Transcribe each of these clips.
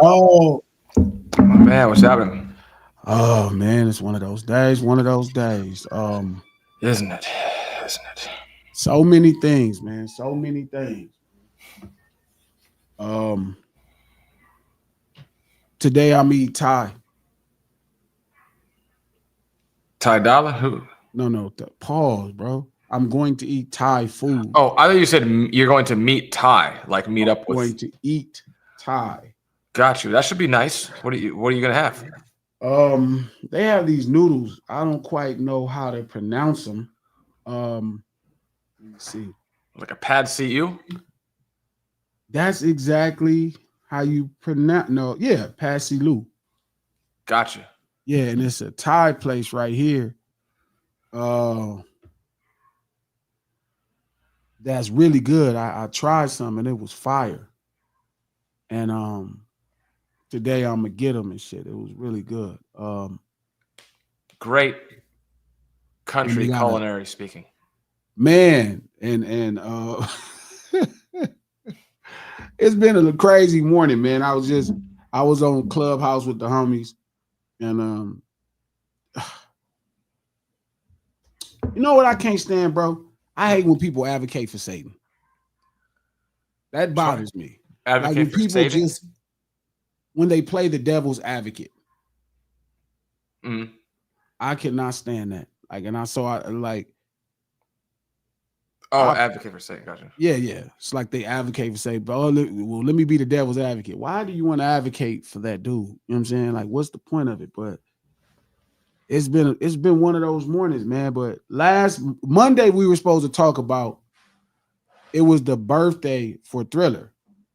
Oh, Man, what's happening? oh man, it's one of those days. One of those days. Isn't it? Isn't it? So many things, man. So many things. Um, Today I'm eating Thai. Ty Dolla? Who? No, pause, bro. I'm going to eat Thai food. Oh, I thought you said you're going to meet Ty, like meet I'm up with. going to eat Thai. Got you. That should be nice. What are you gonna have? They have these noodles. I don't quite know how to pronounce them. Let me see. Like a pad CU? That's exactly how you pronounce. No, yeah, Pasilu. Gotcha. Yeah, and it's a Thai place right here. Uh, that's really good. I tried some and it was fire. And today I'm gonna get them and shit. It was really good. Great And they country got a culinary speaking. man, and it's been a crazy morning, man. I was on Clubhouse with the homies, and you know what I can't stand, bro? I hate when people advocate for Satan. That I'm sorry. bothers me. Like Advocate when for people saving. just when they play the devil's advocate. Mm. I cannot stand that. Like, and I saw I like Oh, I advocate for saving. Gotcha. yeah. It's like they advocate for say, but well, let me be the devil's advocate. Why do you want to advocate for that dude? You know what I'm saying? Like, what's the point of it? But it's been one of those mornings, man. But last Monday we were supposed to talk about it was the birthday for Thriller.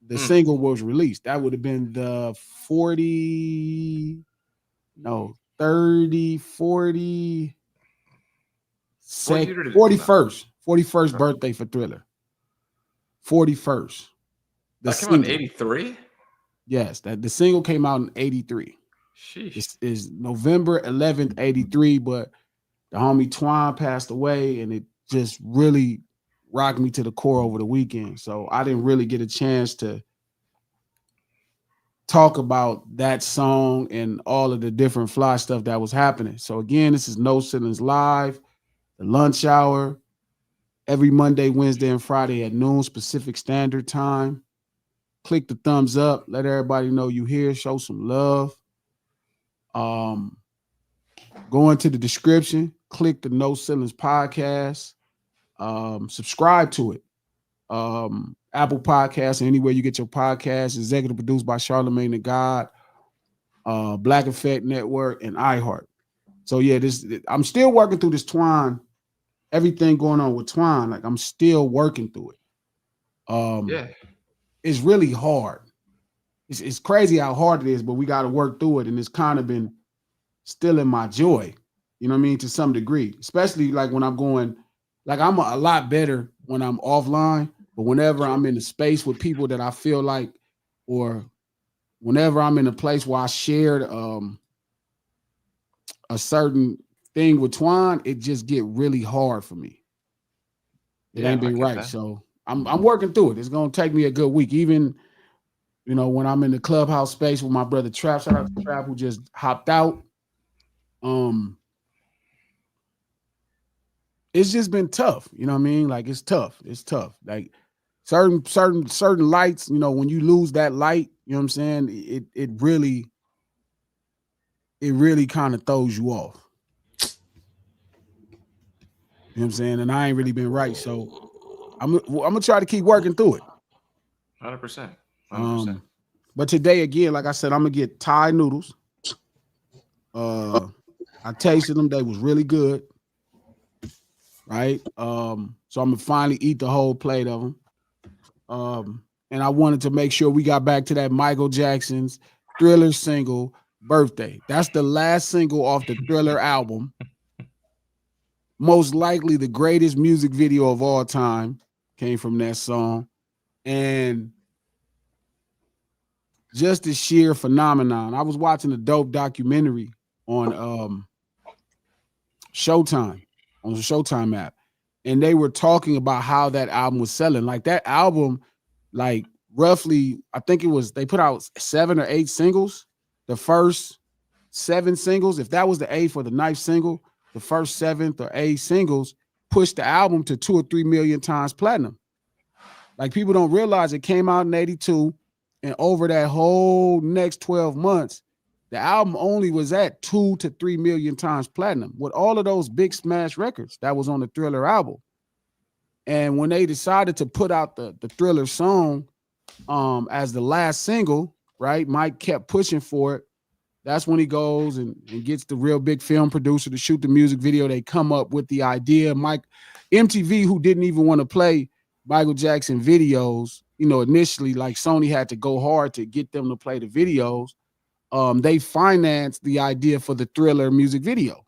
The Mm. single was released. That would have been the 40, no, 30, 40 What sec year did it come out? 41st Okay. birthday for Thriller. 41st. The That came out in single. '83. Yes, that the single came out in 83. Sheesh. This is November 11th, 83, but the homie Twine passed away and it just really rocked me to the core over the weekend. So I didn't really get a chance to talk about that song and all of the different fly stuff that was happening. So again, this is No Ceilings Live, the lunch hour, every Monday, Wednesday, and Friday at noon Pacific Standard Time. Click the thumbs up. Let everybody know you here. Show some love. Um, Go into the description. Click the No Ceilings podcast. Subscribe to it. Apple Podcasts, anywhere you get your podcasts. Executive produced by Charlemagne the God, Black Effect Network, and iHeart. So yeah, this I'm still working through this Twine. Everything going on with Twine, like I'm still working through it. Yeah. It's really hard. It's crazy how hard it is, but we got to work through it, and it's kind of been stealing my joy. You know what I mean? To some degree, especially like when I'm going, like I'm a lot better when I'm offline, but whenever Sure. I'm in a space with people that I feel like, or whenever I'm in a place where I shared a certain thing with Twine, it just get really hard for me. It Yeah, ain't I been get right. that. So I'm working through it. It's gonna take me a good week. Even when I'm in the clubhouse space with my brother Trap, shout out to Trap who just hopped out. Um, it's just been tough. You know what I mean? Like it's tough. It's tough. Like certain lights, when you lose that light, you know what I'm saying? It really kind of throws you off. You know what I'm saying? And I ain't really been right. So I'm gonna try to keep working through it. 100%. 100%. Um, but today again, like I said, I'm gonna get Thai noodles. Uh I tasted them, they was really good, right? So I'm gonna finally eat the whole plate of them. And I wanted to make sure we got back to that Michael Jackson's Thriller single, Birthday. That's the last single off the Thriller album. Most likely the greatest music video of all time came from that song. And just the sheer phenomenon. I was watching a dope documentary on Showtime, on the Showtime app. And they were talking about how that album was selling. Like that album, like roughly, I think it was, they put out 7 or 8 singles. The first 7 singles, if that was the 8th or the 9th single, the first 7th or 8th singles pushed the album to 2 or 3 million times platinum. Like, people don't realize it came out in 82, and over that whole next 12 months, the album only was at 2 to 3 million times platinum with all of those big smash records that was on the Thriller album. And when they decided to put out the Thriller song as the last single, right? Mike kept pushing for it. That's when he goes and gets the real big film producer to shoot the music video. They come up with the idea. MTV, who didn't even want to play Michael Jackson videos, initially, like Sony had to go hard to get them to play the videos. They financed the idea for the Thriller music video.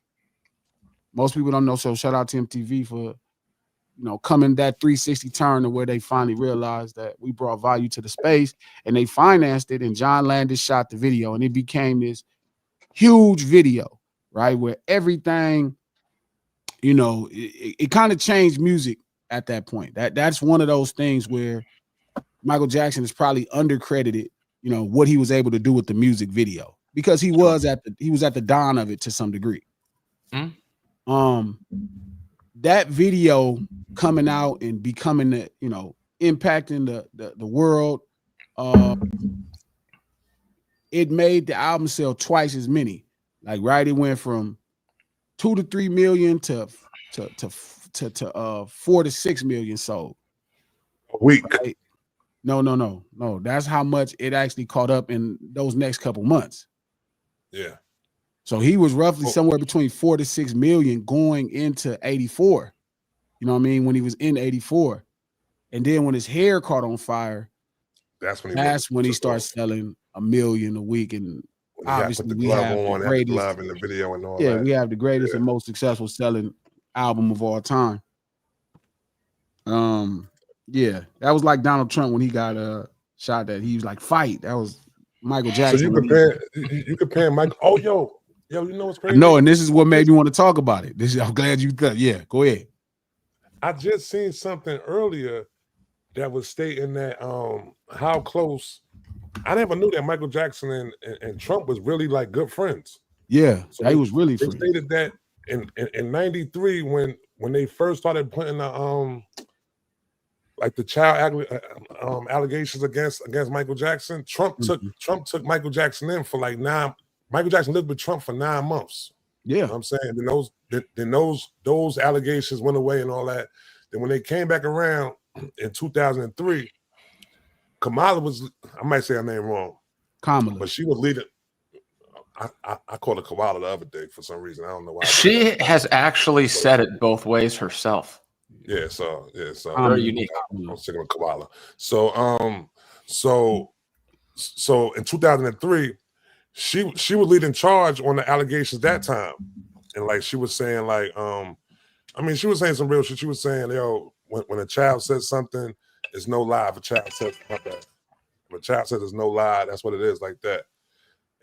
Most people don't know, so shout out to MTV for, coming that 360 turn to where they finally realized that we brought value to the space, and they financed it, and John Landis shot the video, and it became this huge video, right? Where everything, it kind of changed music at that point. That's one of those things where Michael Jackson is probably undercredited, what he was able to do with the music video, because he was at the dawn of it to some degree. That video coming out and becoming impacting the world, it made the album sell twice as many. Like, right, it went from 2 to 3 million to 4 to 6 million sold a week. Right? No. That's how much it actually caught up in those next couple months. Yeah. So he was roughly somewhere between 4 to 6 million going into 84. You know what I mean? When he was in 84. And then when his hair caught on fire, that's when he starts selling 1 million a week. And obviously we have the greatest glove in the video and all that. Yeah, we have the greatest and most successful selling album of all time. Yeah, that was like Donald Trump when he got shot. That he was like, fight. That was Michael Jackson. So you compare Michael. Oh, yo, you know what's crazy? No, and this is what made me want to talk about it. I'm glad you thought. Yeah, go ahead. I just seen something earlier that was stating that how close. I never knew that Michael Jackson and Trump was really like good friends. Yeah, so they was really. They stated that in '93 when they first started putting the like the child allegations against Michael Jackson. Trump took Michael Jackson in for like 9. Michael Jackson lived with Trump for 9 months. Yeah, you know what I'm saying. Then those allegations went away and all that. Then when they came back around in 2003, Kamala was, I might say her name wrong, Kamala, but she was leading. I called her Kamala the other day for some reason. I don't know why. She has actually said it both ways herself. Yeah, so very unique. I'm sticking with Koala. So in 2003, she was leading charge on the allegations that time, and like she was saying, like she was saying some real shit. She was saying, yo, when a child says something, it's no lie. If a child says there's no lie, that's what it is, like that.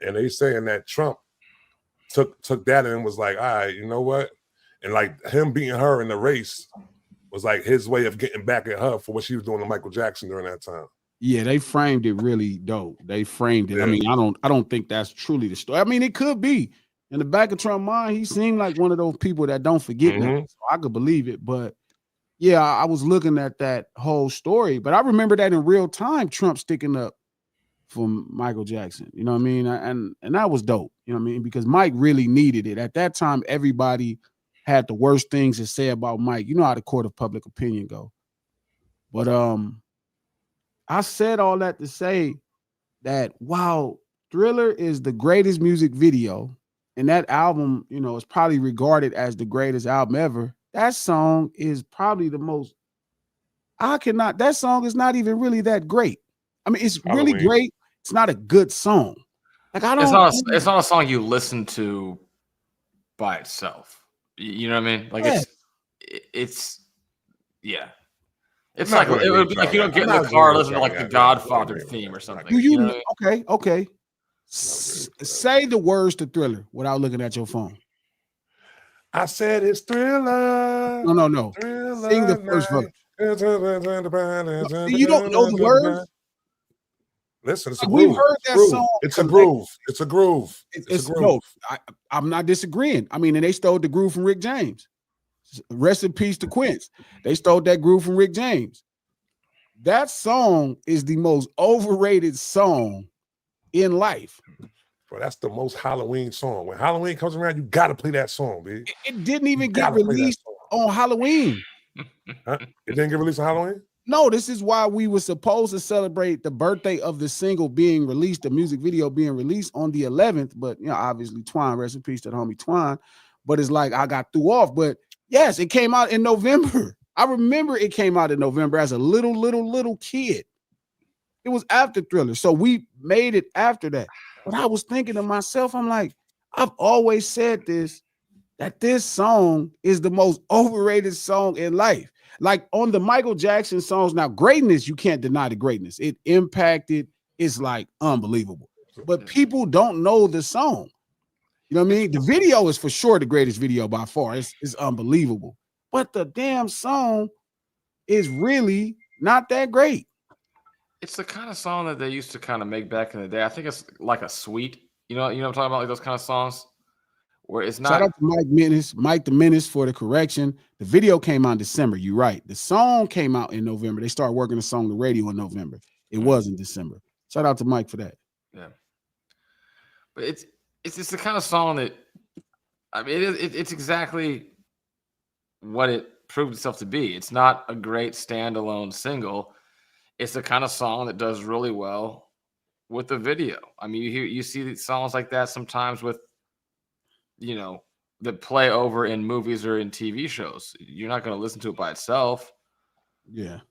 And they saying that Trump took that and was like, all right, you know what, and like him beating her in the race was like his way of getting back at her for what she was doing to Michael Jackson during that time. Yeah, they framed it really dope. They framed it. Yeah. I mean, I don't think that's truly the story. I mean, it could be. In the back of Trump's mind, he seemed like one of those people that don't forget nothing. So I could believe it. But yeah, I was looking at that whole story. But I remember that in real time, Trump sticking up for Michael Jackson. You know what I mean? And that was dope. You know what I mean? Because Mike really needed it. At that time, everybody had the worst things to say about Mike. You know how the court of public opinion go. But I said all that to say that while Thriller is the greatest music video, and that album, is probably regarded as the greatest album ever, that song is probably the most. That song is not even really that great. I mean, it's really great. It's not a good song. Like, it's not a song you listen to by itself. You know what I mean? Like, it's yeah. It's like it would be like you don't get in the car listening to like the Godfather theme or something. Do you know? Okay. Say the words to Thriller without looking at your phone. I said it's Thriller. No. Thriller. Sing the first verse. You don't know the words? Listen, it's a We've groove. heard that song. It's a groove. It's a groove. It's a groove. No, I'm not disagreeing. I mean, and they stole the groove from Rick James. Rest in peace to Quince. They stole that groove from Rick James. That song is the most overrated song in life. Bro, that's the most Halloween song. When Halloween comes around, you got to play that song, B. It didn't even get released on Halloween. Huh? It didn't get released on Halloween? No, this is why we were supposed to celebrate the birthday of the single being released, the music video being released on the 11th. But, you know, obviously Twine, rest in peace to the homie Twine. But it's like I got threw off. But yes, it came out in November. I remember it came out in November as a little kid. It was after Thriller. So we made it after that. But I was thinking to myself, I'm like, I've always said this, that this song is the most overrated song in life. Like on the Michael Jackson songs, now greatness, you can't deny the greatness. It impacted, it's like unbelievable. But people don't know the song. You know what I mean? The video is for sure the greatest video by far. It's unbelievable. But the damn song is really not that great. It's the kind of song that they used to kind of make back in the day. I think it's like a sweet, you know what I'm talking about, like those kind of songs where it's not. Shout out to Mike the Menace for the correction. The video came out in December. You're right. The song came out in November. They started working the song on the radio in November. It was in December. Shout out to Mike for that. Yeah, but it's just the kind of song that, I mean, it's exactly what it proved itself to be. It's not a great standalone single. It's the kind of song that does really well with the video. I mean, you see songs like that sometimes with, you know, that play over in movies or in TV shows. You're not going to listen to it by itself. Yeah.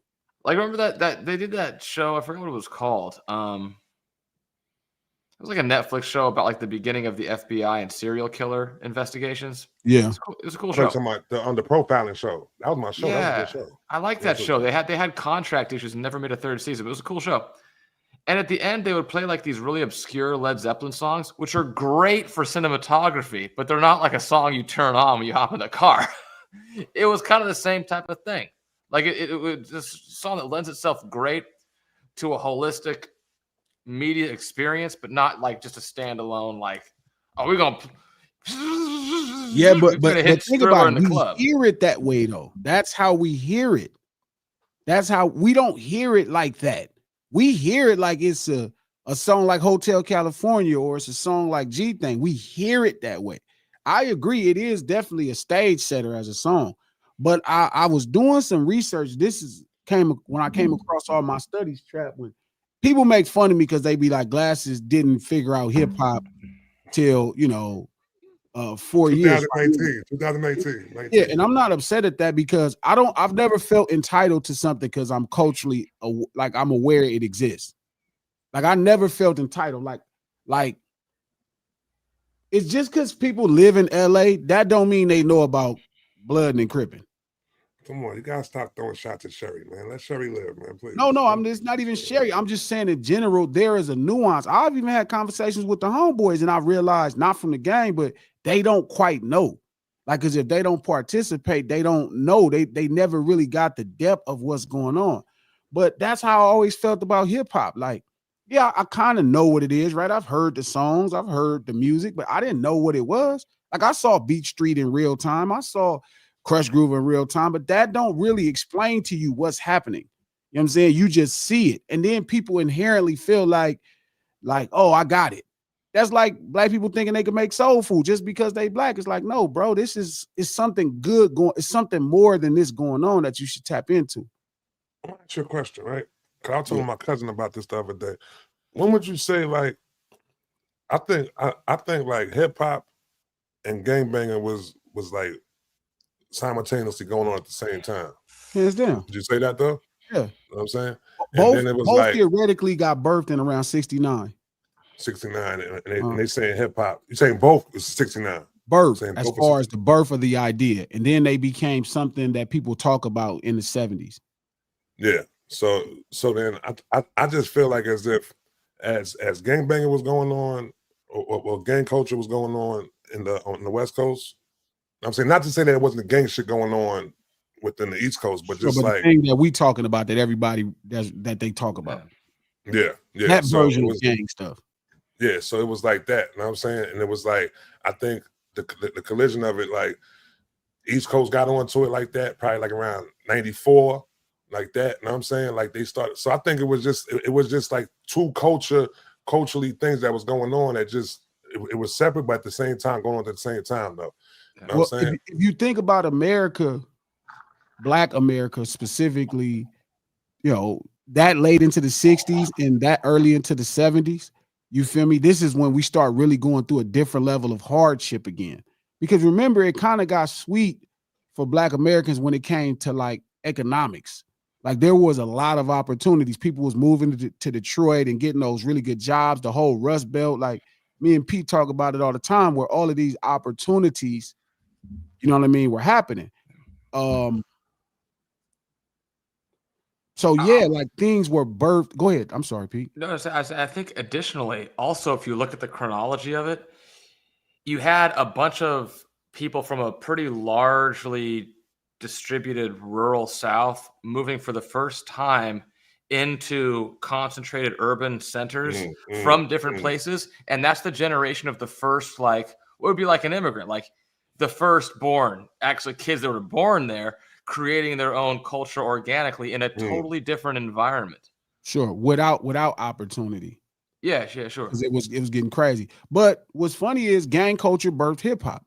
Like, remember that they did that show, I forgot what it was called. It was like a Netflix show about like the beginning of the FBI and serial killer investigations. Yeah. It was a cool show. On the profiling show. That was my show. Yeah, that was a good show. I like that show. They had contract issues and never made a third season, but it was a cool show. And at the end, they would play like these really obscure Led Zeppelin songs, which are great for cinematography, but they're not like a song you turn on when you hop in the car. It was kind of the same type of thing. Like it was this song that lends itself great to a holistic media experience, but not like just a standalone, like, oh, we're going to. Yeah, but think about it. We hear it that way, though. That's how we hear it. That's how we don't hear it like that. We hear it like it's a song like Hotel California or it's a song like G Thing. We hear it that way. I agree. It is definitely a stage setter as a song. But I was doing some research. When I came across all my studies, Trap, when people make fun of me because they be like, Glasses didn't figure out hip hop till, 4 years. 2018. Yeah, and I'm not upset at that because I've never felt entitled to something because I'm culturally like I'm aware it exists. Like I never felt entitled. Like it's just because people live in LA, that don't mean they know about Blood and Crippin'. Come on, you gotta stop throwing shots at Sherry, man. Let Sherry live, man. Please. No, I'm just not even Sherry. I'm just saying in general, there is a nuance. I've even had conversations with the homeboys, and I realized not from the game, but they don't quite know. Like, because if they don't participate, they don't know. They never really got the depth of what's going on. But that's how I always felt about hip hop. Like, yeah, I kind of know what it is, right? I've heard the songs, I've heard the music, but I didn't know what it was. Like, I saw Beat Street in real time. I saw Crush Groove in real time, but that don't really explain to you what's happening. You know what I'm saying? You just see it. And then people inherently feel like, oh, I got it. That's like black people thinking they can make soul food just because they black. It's like, no, bro, this is something good going. It's something more than this going on that you should tap into. I'm gonna ask you a question, right? Because I was telling my cousin about this the other day. When would you say, like, I think like hip hop and gangbanging was like simultaneously going on at the same time? Hands down. Did you say that though? Yeah. You know what I'm saying? Both theoretically got birthed in around 69. 69, and they saying hip hop. You're saying both is 69. Birth, as far as the birth of the idea, and then they became something that people talk about in the 70s. Yeah. So then I just feel like as if as gangbanging was going on, or gang culture was going on on the West Coast. I'm saying not to say that it wasn't gang shit going on within the East Coast, but just but like the thing that we talking about that everybody that they talk about. Yeah, yeah. That So version it of was, gang stuff. yeah. So it was like that. You know what I'm saying? And it was like, I think the collision of it, like East Coast got onto it like that, probably like around 94, like that. You know what I'm saying? Like they started. So I think it was just like two culturally things that was going on that just it was separate, but at the same time going on at the same time though. You know what I'm saying? If you think about America, Black America specifically, you know, that late into the 60s and that early into the 70s, you feel me? This is when we start really going through a different level of hardship again. Because remember, it kind of got sweet for Black Americans when it came to like economics. Like there was a lot of opportunities. People was moving to Detroit and getting those really good jobs, the whole Rust Belt. Like me and Pete talk about it all the time, where all of these opportunities, you know what I mean, were happening. So yeah, like things were birthed. Go ahead. I'm sorry, Pete. No, I think additionally, also, if you look at the chronology of it, you had a bunch of people from a pretty largely distributed rural South moving for the first time into concentrated urban centers from different places. And that's the generation of the first, like, what would be like an immigrant, like the firstborn, actually kids that were born there, creating their own culture organically in a totally different environment. Sure, without opportunity. Yeah, sure. Because it was getting crazy. But what's funny is gang culture birthed hip hop.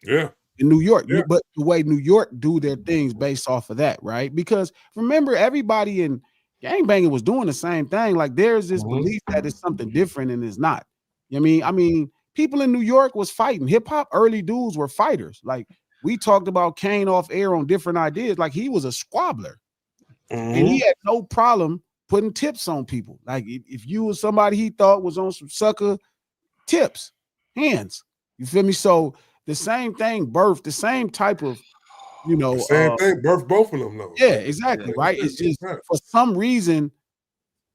Yeah. In New York. Yeah. But the way New York do their things based off of that, right? Because remember, everybody in gangbanging was doing the same thing. Like there's this belief that it's something different and it's not. You know what I mean, people in New York was fighting. Hip hop early dudes were fighters. Like we talked about Kane off air on different ideas. Like he was a squabbler. And he had no problem putting tips on people. Like if you was somebody he thought was on some sucker, tips, hands. You feel me? So the same thing birthed the same type of, you know, the same thing birthed both of them though. Yeah, exactly. Right. It's just for some reason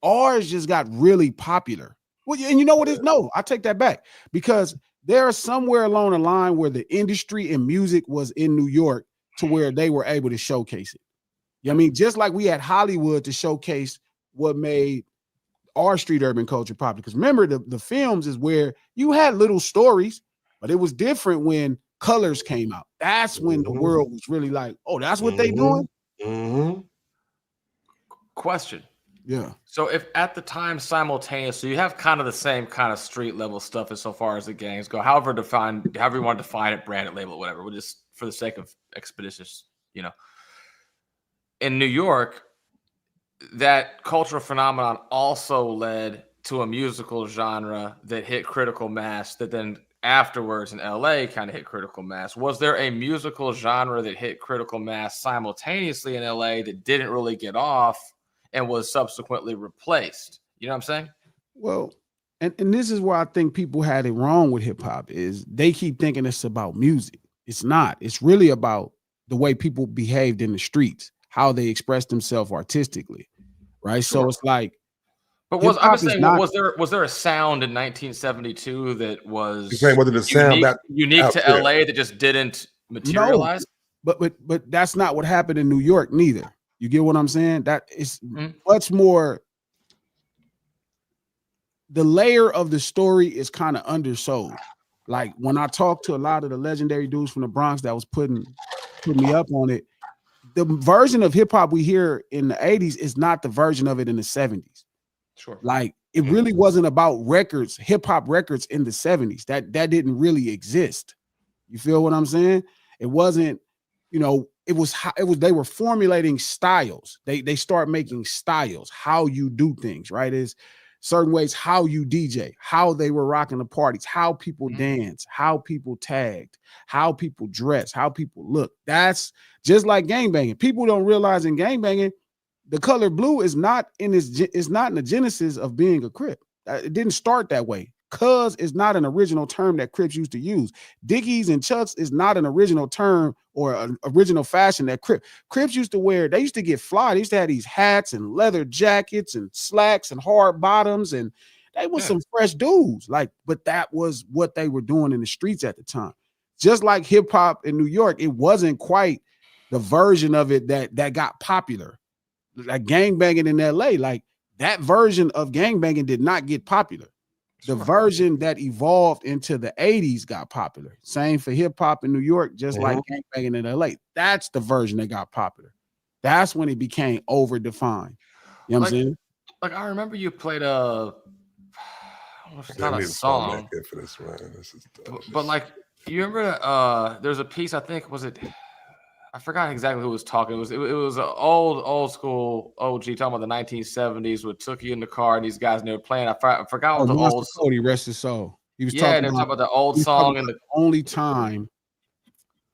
ours just got really popular. Well, and you know what? No, I take that back, because there is somewhere along the line where the industry and music was in New York to where they were able to showcase it. You know what I mean? Just like we had Hollywood to showcase what made our street urban culture popular. Because remember, the films is where you had little stories, but it was different when Colors came out. That's when the world was really like, oh, that's what they doing? Question. Yeah. So if at the time simultaneously you have kind of the same kind of street level stuff as so far as the gangs go, however you want to define it, brand it, label it, whatever, we'll just for the sake of expeditious, you know. In New York, that cultural phenomenon also led to a musical genre that hit critical mass that then afterwards in LA kind of hit critical mass. Was there a musical genre that hit critical mass simultaneously in LA that didn't really get off and was subsequently replaced? You know what I'm saying? Well, and this is where I think people had it wrong with hip hop, is they keep thinking it's about music. It's not. It's really about the way people behaved in the streets, how they expressed themselves artistically, right? Sure. So it's like, but I'm just saying, was there a sound in 1972 that was unique to LA that just didn't materialize? No, but that's not what happened in New York neither. You get what I'm saying? That is much more. The layer of the story is kind of undersold. Like when I talk to a lot of the legendary dudes from the Bronx that was putting me up on it, the version of hip hop we hear in the 80s is not the version of it in the 70s. Sure. Like it really wasn't about records, hip hop records in the 70s. That didn't really exist. You feel what I'm saying? It wasn't, you know, it was they were formulating styles. They start making styles, how you do things, right? Is certain ways how you DJ, how they were rocking the parties, how people dance, how people tagged, how people dress, how people look. That's just like gangbanging. People don't realize in gangbanging, the color blue is not in the genesis of being a Crip. It didn't start that way. Cuz is not an original term that Crips used to use. Dickies and Chucks is not an original term or an original fashion that Crips used to wear. They used to get fly. They used to have these hats and leather jackets and slacks and hard bottoms, and they were some fresh dudes. Like, but that was what they were doing in the streets at the time. Just like hip hop in New York, it wasn't quite the version of it that got popular. Like gangbanging in LA, like that version of gangbanging did not get popular. The version that evolved into the 80s got popular. Same for hip hop in New York, just like gangbanging in LA. That's the version that got popular. That's when it became over-defined. You know what I'm saying? Like I remember you played a it's not a song. For this, man. This is but like you remember there's a piece, I think, was it I forgot exactly who was talking. It was an old school OG talking about the 1970s with Tookie in the car and these guys and they were playing. I forgot what the old Cody, rest his soul. He was talking about the old song and the only time.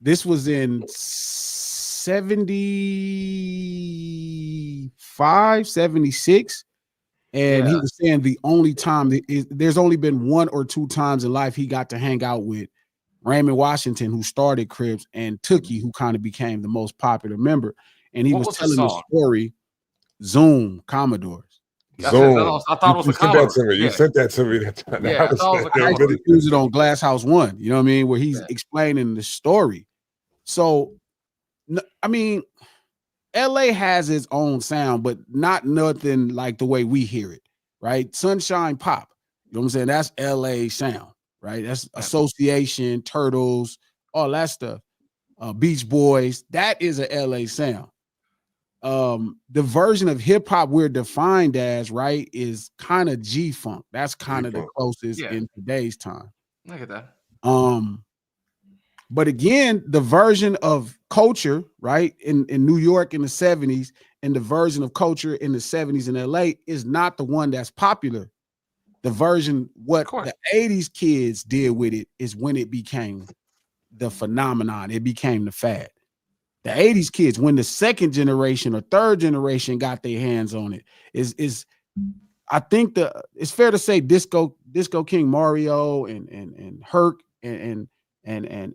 This was in 75, 76. And he was saying the only time there's only been 1 or 2 times in life he got to hang out with Raymond Washington, who started Cribs, and Tookie, who kind of became the most popular member. And he was telling the story, Zoom, Commodores. Zoom. I thought it was a Commodore. You sent that to me that time. Yeah, I thought it was a Commodore. Use it on Glass House 1, you know what I mean, where he's explaining the story. So, I mean, LA has its own sound, but not nothing like the way we hear it, right? Sunshine Pop, you know what I'm saying? That's LA sound. Right, that's Association, Turtles, all that stuff. Beach Boys, that is a LA sound. The version of hip hop we're defined as, right, is kind of G-Funk. That's kind of the closest in today's time. Look at that. But again, the version of culture, right, in New York in the 70s, and the version of culture in the 70s in LA is not the one that's popular. The version, what the 80s kids did with it is when it became the phenomenon. It became the fad. The 80s kids, when the second generation or third generation got their hands on it, is I think it's fair to say Disco King Mario and Herc and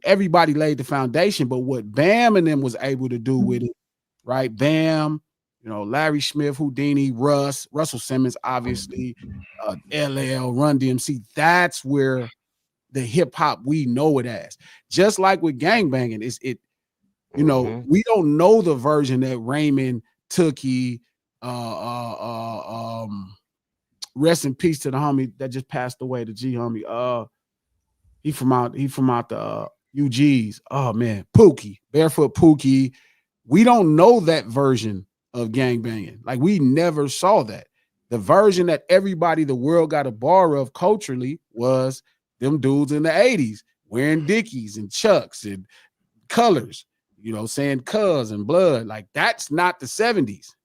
everybody laid the foundation. But what Bam and them was able to do with it, right? Bam, you know, Larry Smith, Houdini, Russell Simmons, obviously, LL, Run DMC. That's where the hip hop we know it as. Just like with gangbanging, you know, we don't know the version that Raymond, Tookie, rest in peace to the homie that just passed away, the G homie. He from out the UGs. Oh man, Pookie, Barefoot Pookie. We don't know that version of gangbanging. Like we never saw that. The version that everybody, the world got a bar of culturally was them dudes in the 80s wearing Dickies and Chucks and colors, you know, saying cuz and blood. Like that's not the 70s.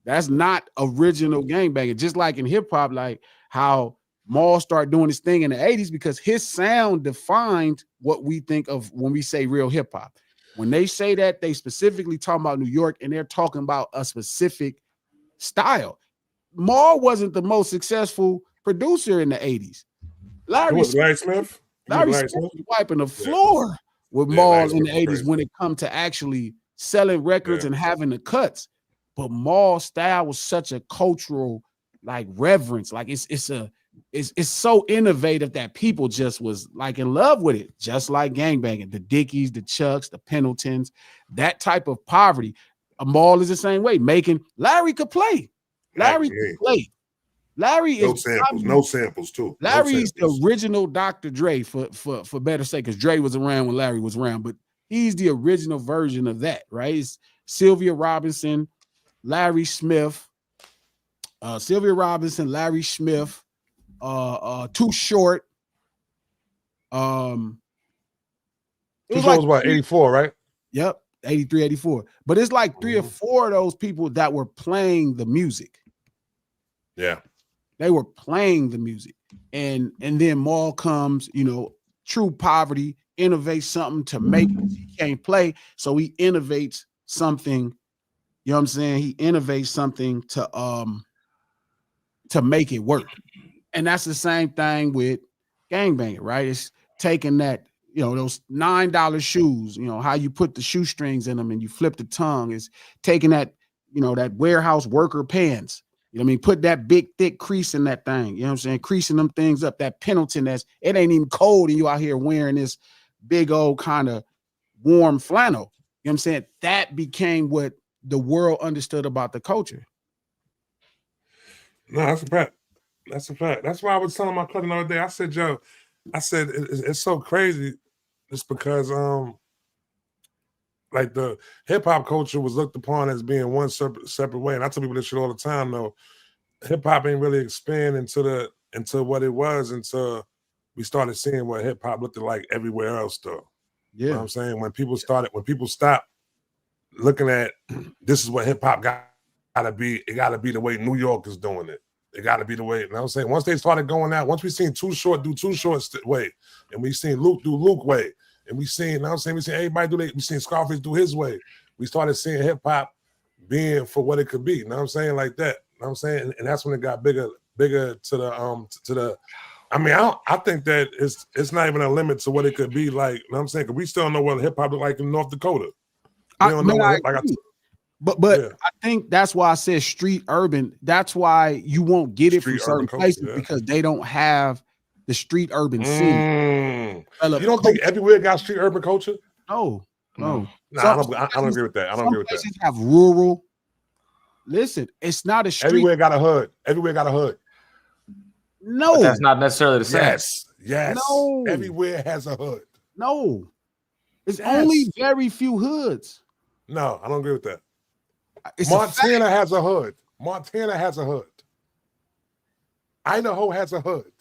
That's not original gangbanging. Just like in hip hop, like how Maul started doing his thing in the 80s because his sound defined what we think of when we say real hip hop. When they say that, they specifically talking about New York and they're talking about a specific style. Maul wasn't the most successful producer in the 80s. Larry Smith was wiping the floor with Maul in the 80s when it come to actually selling records and having the cuts. But Maul's style was such a cultural like reverence. Like it's so innovative that people just was like in love with it, just like gangbanging, the Dickies, the Chucks, the Pendletons, that type of poverty. A Maul is the same way. Larry could play. Larry could play. Larry is no samples too. Larry's the original Dr. Dre for better sake, because Dre was around when Larry was around, but he's the original version of that, right? It's Sylvia Robinson, Larry Smith, Larry Smith, Too Short. It was like what, 84, right? Yep, 83, 84. But it's like 3 or 4 of those people that were playing the music. Yeah. They were playing the music. And then Maul comes, you know, true poverty, innovates something to make it. He can't play. So he innovates something, you know what I'm saying? He innovates something to make it work. And that's the same thing with gangbanging, right? It's taking that, you know, those $9 shoes, you know, how you put the shoestrings in them and you flip the tongue. Is taking that, you know, that warehouse worker pants. You know what I mean? Put that big, thick crease in that thing. You know what I'm saying? Creasing them things up, that Pendleton, it ain't even cold and you out here wearing this big old kind of warm flannel. You know what I'm saying? That became what the world understood about the culture. No, that's a fact. That's a fact. That's why I was telling my cousin the other day. I said, Joe, it's so crazy. It's because like the hip hop culture was looked upon as being one separate way. And I tell people this shit all the time though. Hip hop ain't really expand into what it was until we started seeing what hip hop looked like everywhere else though. Yeah. You know what I'm saying? When people stopped looking at this is what hip hop gotta be, it gotta be the way New York is doing it. It gotta be the way, you know what I'm saying? Once they started going out, once we seen Too Short do Too Short way, and we seen Luke do Luke way, and we seen, you know what I'm saying, we seen everybody we seen Scarface do his way. We started seeing hip hop being for what it could be, you know what I'm saying? Like that. You know what I'm saying? And that's when it got bigger to the I mean, I think that it's not even a limit to what it could be like, you know what I'm saying? Because we still don't know what hip hop look like in North Dakota. We don't know what But yeah. I think that's why I said street urban. That's why you won't get it from certain places because they don't have the street urban scene. You don't think everywhere got street urban culture? No. Nah, I don't agree with that. I don't agree with that. Some places have rural. Listen, it's not a street. Everywhere got a hood. Everywhere got a hood. No, but that's not necessarily the same. Yes. No. Everywhere has a hood. No, it's only very few hoods. No, I don't agree with that. Montana has a hood. Montana has a hood. Idaho has a hood.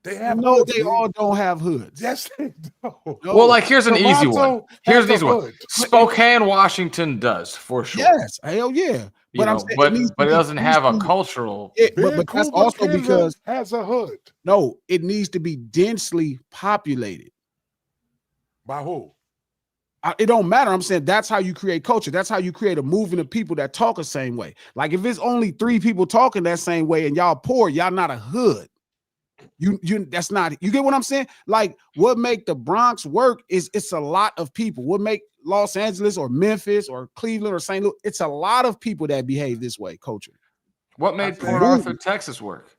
They have hoods, they all don't have hoods. Yes, they do. Well, like here's an easy one. Here's an easy one. Spokane, Washington does for sure. Yes, hell yeah. But I'm saying but it doesn't have a cultural. But that's also because has a hood. No, it needs to be densely populated. By who? It don't matter. I'm saying that's how you create culture. That's how you create a movement of people that talk the same way. Like if it's only 3 people talking that same way and y'all poor, y'all not a hood. You that's not, you get what I'm saying? Like what make the Bronx work is it's a lot of people. What make Los Angeles or Memphis or Cleveland or St. Louis, it's a lot of people that behave this way, culture. What made Port Arthur, Texas work?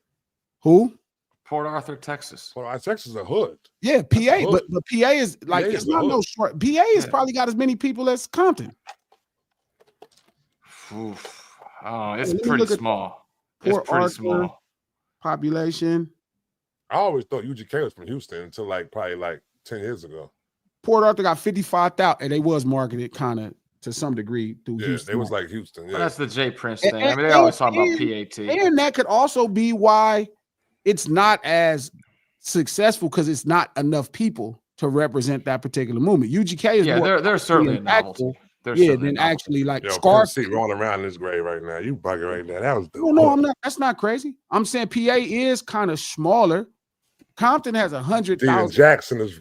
Who? Port Arthur, Texas. Port Arthur, Texas is a hood. Yeah, PA, but PA is like, it's not no short. PA is probably got as many people as Compton. Oof. Oh, it's pretty small. It's pretty small. Population. I always thought UGK was from Houston until probably 10 years ago. Port Arthur got 55,000, and they was marketed kind of to some degree through Houston. They was like Houston. Yeah, well, that's the Jay Prince thing. I mean, they always talk about PAT. And that could also be why it's not as successful because it's not enough people to represent that particular movement. UGK is they're certainly a novelty. Then actually like Scarface rolling around in this grave right now. You bugging right now. That was no, I'm not. That's not crazy. I'm saying PA is kind of smaller. Compton has 100,000. Jackson is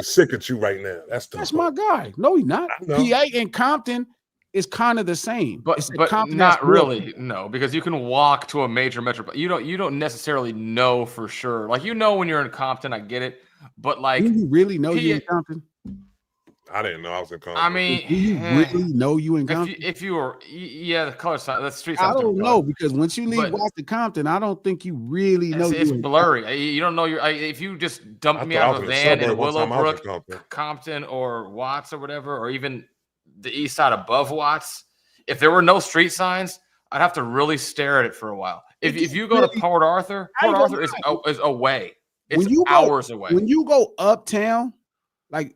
sick at you right now. That's my guy. No, he's not. PA and Compton is kind of the same, but not really. No, because you can walk to a major metro. You don't necessarily know for sure. Like when you're in Compton, I get it. But like, do you really know you're in Compton? I didn't know I was in Compton. I mean, do you really know you in Compton? If you were, the color sign, the street. I don't know because once you leave West Compton, I don't think you really know. It's blurry. You don't know if you just dumped me out of a van in Willowbrook, Compton, or Watts or whatever, or even the east side above Watts. If there were no street signs, I'd have to really stare at it for a while. If you go to Port Arthur is away. It's hours away. When you go uptown. Like,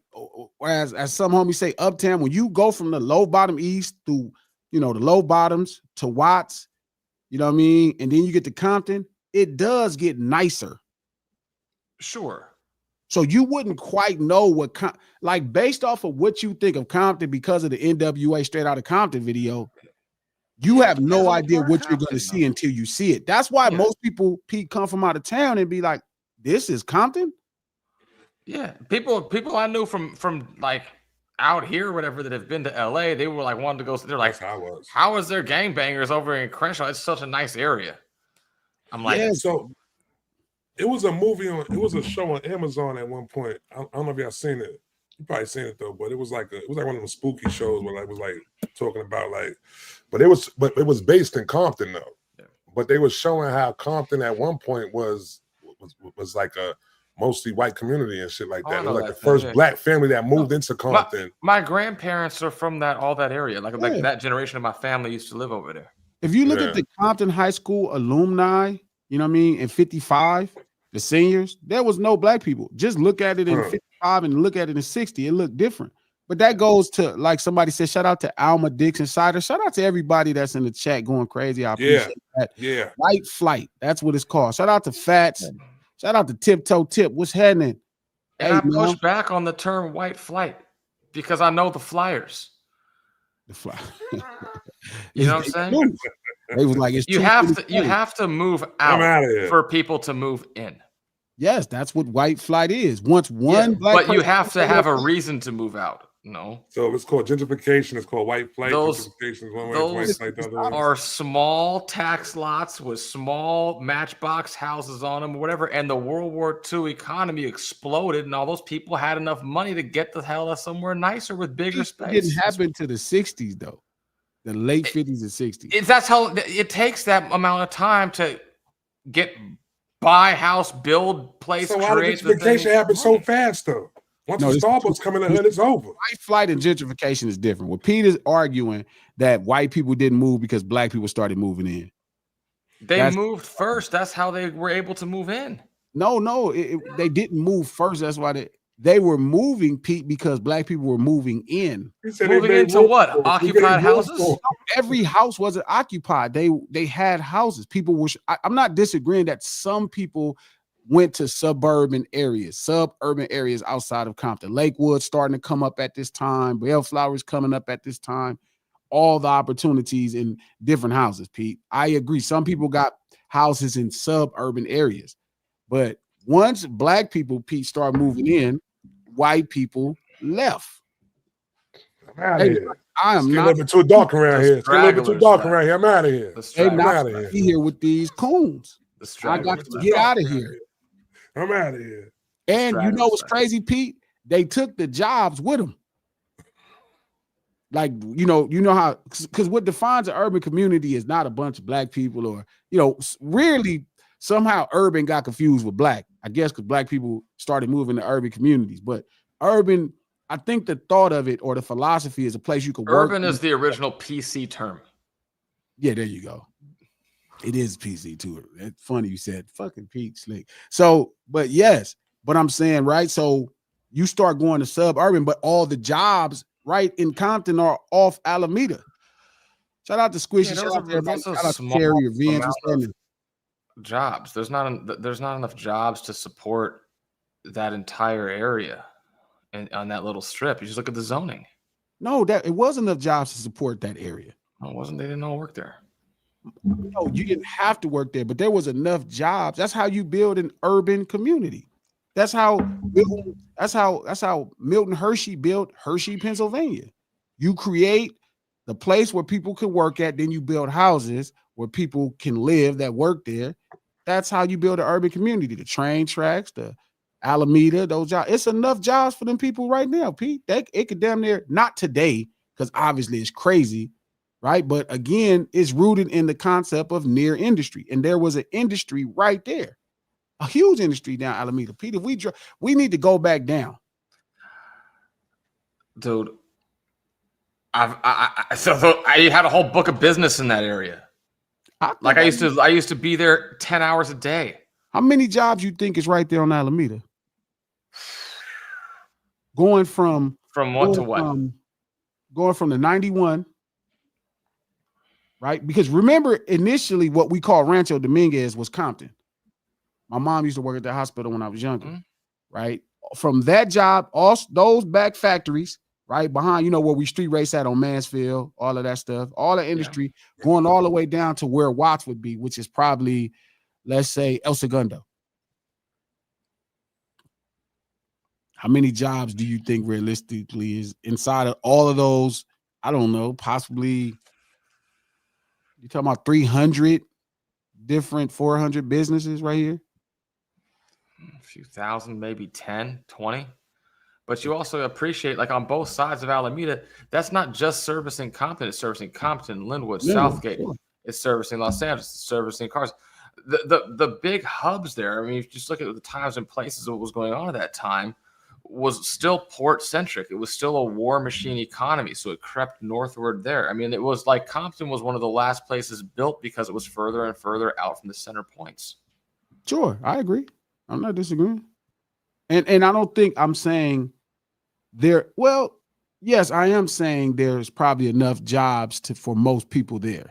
as some homies say, uptown, when you go from the low bottom east through, the low bottoms to Watts, you know what I mean? And then you get to Compton, it does get nicer. Sure. So you wouldn't quite know what, based off of what you think of Compton because of the NWA Straight Outta Compton video, you have no idea what you're going to see until you see it. That's why most people come from out of town and be like, this is Compton? Yeah, people I knew from like out here or whatever that have been to LA, they were like wanting to go. They're like, how is there gangbangers over in Crenshaw? It's such a nice area. I'm like, so it was a show on Amazon at one point. I don't know if y'all seen it. You probably seen it though, but it was like one of the spooky shows where it was talking about but it was based in Compton though. Yeah. But they was showing how Compton at one point was like a mostly white community and shit like that. It was like the first black family that moved into Compton. My grandparents are from all that area. Like that generation of my family used to live over there. If you look at the Compton High School alumni, you know what I mean, in 55, the seniors, there was no black people. Just look at it in 55 and look at it in 60. It looked different. But that goes to, like somebody said, shout out to Alma Dixon Sider. Shout out to everybody that's in the chat going crazy. I appreciate that. Yeah. White Flight. That's what it's called. Shout out to Fats. Shout out to Tiptoe Tip. What's happening? And I push back on the term white flight because I know the flyers. The fly. You know what I'm saying? They was like, it's you have to move out for people to move in. Yes, that's what white flight is. Once one black, but you have to have a reason to move out. No. So it's called gentrification. It's called white flight. Those white flight the other way. Are small tax lots with small matchbox houses on them, or whatever. And the World War II economy exploded, and all those people had enough money to get the hell out somewhere nicer with bigger space. It didn't happen to the 60s though. The late 50s and 60s. That's how it takes that amount of time to buy house, build place. So why did gentrification happen so fast though? Once the Starbucks come in the hood, it's over. White flight and gentrification is different. Well, Peter's arguing that white people didn't move because black people started moving in. They moved first. That's how they were able to move in. No, they didn't move first. That's why they were moving, Pete, because black people were moving in. Moving into what? Occupied houses? Every house wasn't occupied. They had houses. People were. I'm not disagreeing that some people went to suburban areas outside of Compton. Lakewood starting to come up at this time. Bellflower's coming up at this time. All the opportunities in different houses, Pete. I agree. Some people got houses in suburban areas. But once black people, Pete, start moving in, white people left. I'm out of here. I am not. not. A little bit too dark around here. It's a little bit too dark around here. I'm out of here. I'm out of here with these coons. I got to get out of here. I'm out of here. And you know what's crazy, Pete? They took the jobs with them. Like, you know how, because what defines an urban community is not a bunch of black people or, really somehow urban got confused with black. I guess because black people started moving to urban communities. But urban, I think the thought of it or the philosophy is a place you could work. Urban is the original PC term. Yeah, there you go. It is PC too. It's funny you said fucking Pete Slick. So, but yes, but I'm saying, right? So you start going to suburban, but all the jobs right in Compton are off Alameda. Shout out to Squishy. Shout out to everybody. Shout out to Terry, Vince, jobs. There's not enough jobs to support that entire area and on that little strip. You just look at the zoning. No, it wasn't enough jobs to support that area. No, it wasn't. They didn't all work there. No, you didn't have to work there, but there was enough jobs. That's how you build an urban community. That's how Milton Hershey built Hershey, Pennsylvania. You create the place where people can work at, then you build houses where people can live that work there. That's how you build an urban community. The train tracks, the Alameda, those jobs. It's enough jobs for them people right now, Pete. It could damn near, not today, because obviously it's crazy, right? But again, it's rooted in the concept of near industry. And there was an industry right there, a huge industry down Alameda. Pete, if we need to go back down. Dude, I had a whole book of business in that area. I used to be there 10 hours a day. How many jobs you think is right there on Alameda? Going from what to what? Going from the 91, right? Because remember, initially what we call Rancho Dominguez was Compton. My mom used to work at the hospital when I was younger, right? From that job, all those back factories, right behind, where we street race at on Mansfield, all of that stuff, all the industry going all the way down to where Watts would be, which is probably, let's say, El Segundo. How many jobs do you think realistically is inside of all of those? I don't know, possibly you're talking about 300 different 400 businesses right here? A few thousand, maybe 10, 20. But you also appreciate, like on both sides of Alameda, that's not just servicing Compton. It's servicing Compton, Linwood, Southgate. Sure. It's servicing Los Angeles. It's servicing cars. The big hubs there. I mean, if you just look at the times and places of what was going on at that time, was still port centric. It was still a war machine economy, so it crept northward there. I mean, it was like Compton was one of the last places built because it was further and further out from the center points. Sure, I agree. I'm not disagreeing. And I don't think I'm saying there. Well, yes, I am saying there's probably enough jobs for most people there.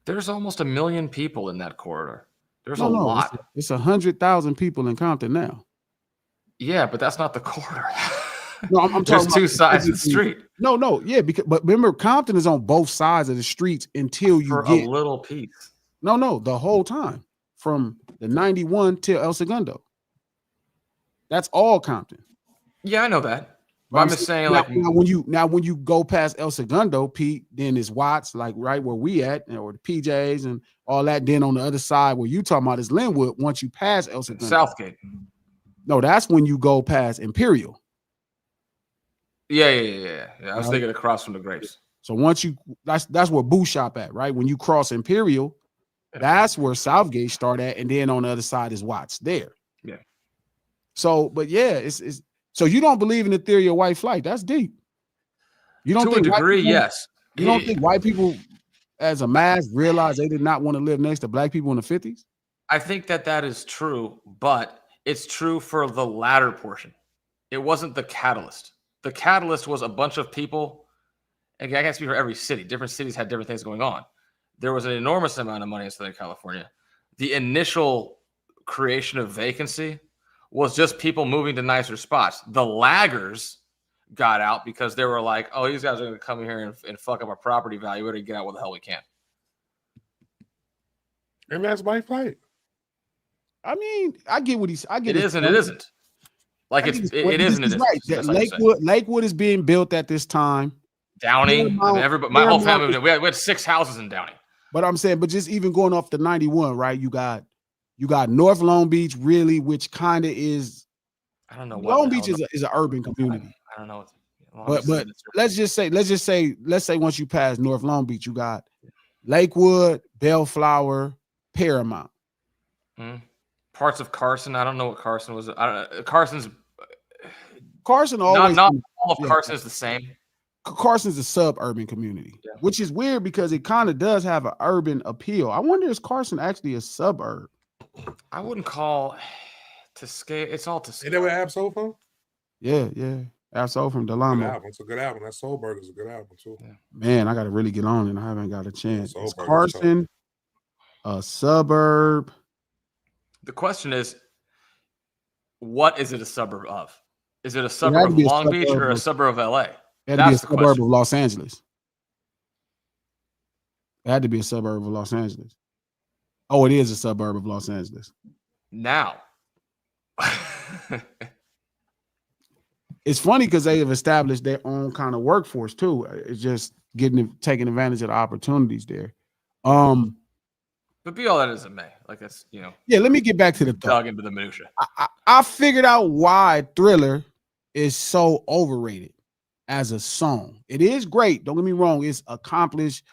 There's almost 1 million people in that corridor. There's a No, lot. it's 100,000 people in Compton now. Yeah, but that's not the corridor. No, I'm There's talking two about sides of the street. No, yeah, but remember, Compton is on both sides of the streets until you for get a little piece. No, the whole time from the 91 till El Segundo. That's all Compton. Yeah, I know that. But I'm just saying, now when you go past El Segundo, Pete, then it's Watts, like right where we at, or the PJs and all that. Then on the other side where you talking about is Linwood. Once you pass El Segundo, Southgate. No, that's when you go past Imperial. Yeah. I was thinking across from the Grapes. So once you that's where Boo Shop at, right? When you cross Imperial, that's where Southgate start at, and then on the other side is Watts there. Yeah. So, but yeah, it's so you don't believe in the theory of white flight. That's deep. You don't to think a degree, people, yes. You don't think white people as a mass realize they did not want to live next to black people in the 50s? I think that is true, but it's true for the latter portion. It wasn't the catalyst. The catalyst was a bunch of people, and I can't speak for every city. Different cities had different things going on. There was an enormous amount of money in Southern California. The initial creation of vacancy was just people moving to nicer spots. The laggers got out because they were like, oh, these guys are going to come here and fuck up our property value. We're going to get out what the hell we can. And that's white flight. I mean, I get what he's. I get it is and it isn't. Like it isn't. It right. Lakewood is being built at this time. Downey, everybody, my whole family. We had 6 houses in Downey. But I'm saying, but just even going off the 91, right? You got North Long Beach, really, which kind of is. I don't know. Long Beach is an urban community. I don't know. But let's say once you pass North Long Beach, you got Lakewood, Bellflower, Paramount. Parts of Carson. I don't know what Carson was. Carson always not all of Carson is the same. Carson's a suburban community, which is weird because it kind of does have an urban appeal. I wonder, is Carson actually a suburb? I wouldn't call to scale. It's all to scale. Ain't that where Ab-Soul from? Yeah. Ab-Soul from Delamo. It's a good album. That Soul Burger is a good album too. Yeah. Man, I got to really get on it. I haven't got a chance. Is Carson a suburb? The question is, what is it a suburb of? Is it a suburb of Long Beach or a suburb of LA? It had to be a suburb of Los Angeles. It had to be a suburb of Los Angeles. Oh, it is a suburb of Los Angeles. Now. It's funny because they have established their own kind of workforce too. It's just taking advantage of the opportunities there. But be all that as it may, like that's Yeah, let me get back to the dug into the minutia. I figured out why Thriller is so overrated as a song. It is great. Don't get me wrong. It's accomplished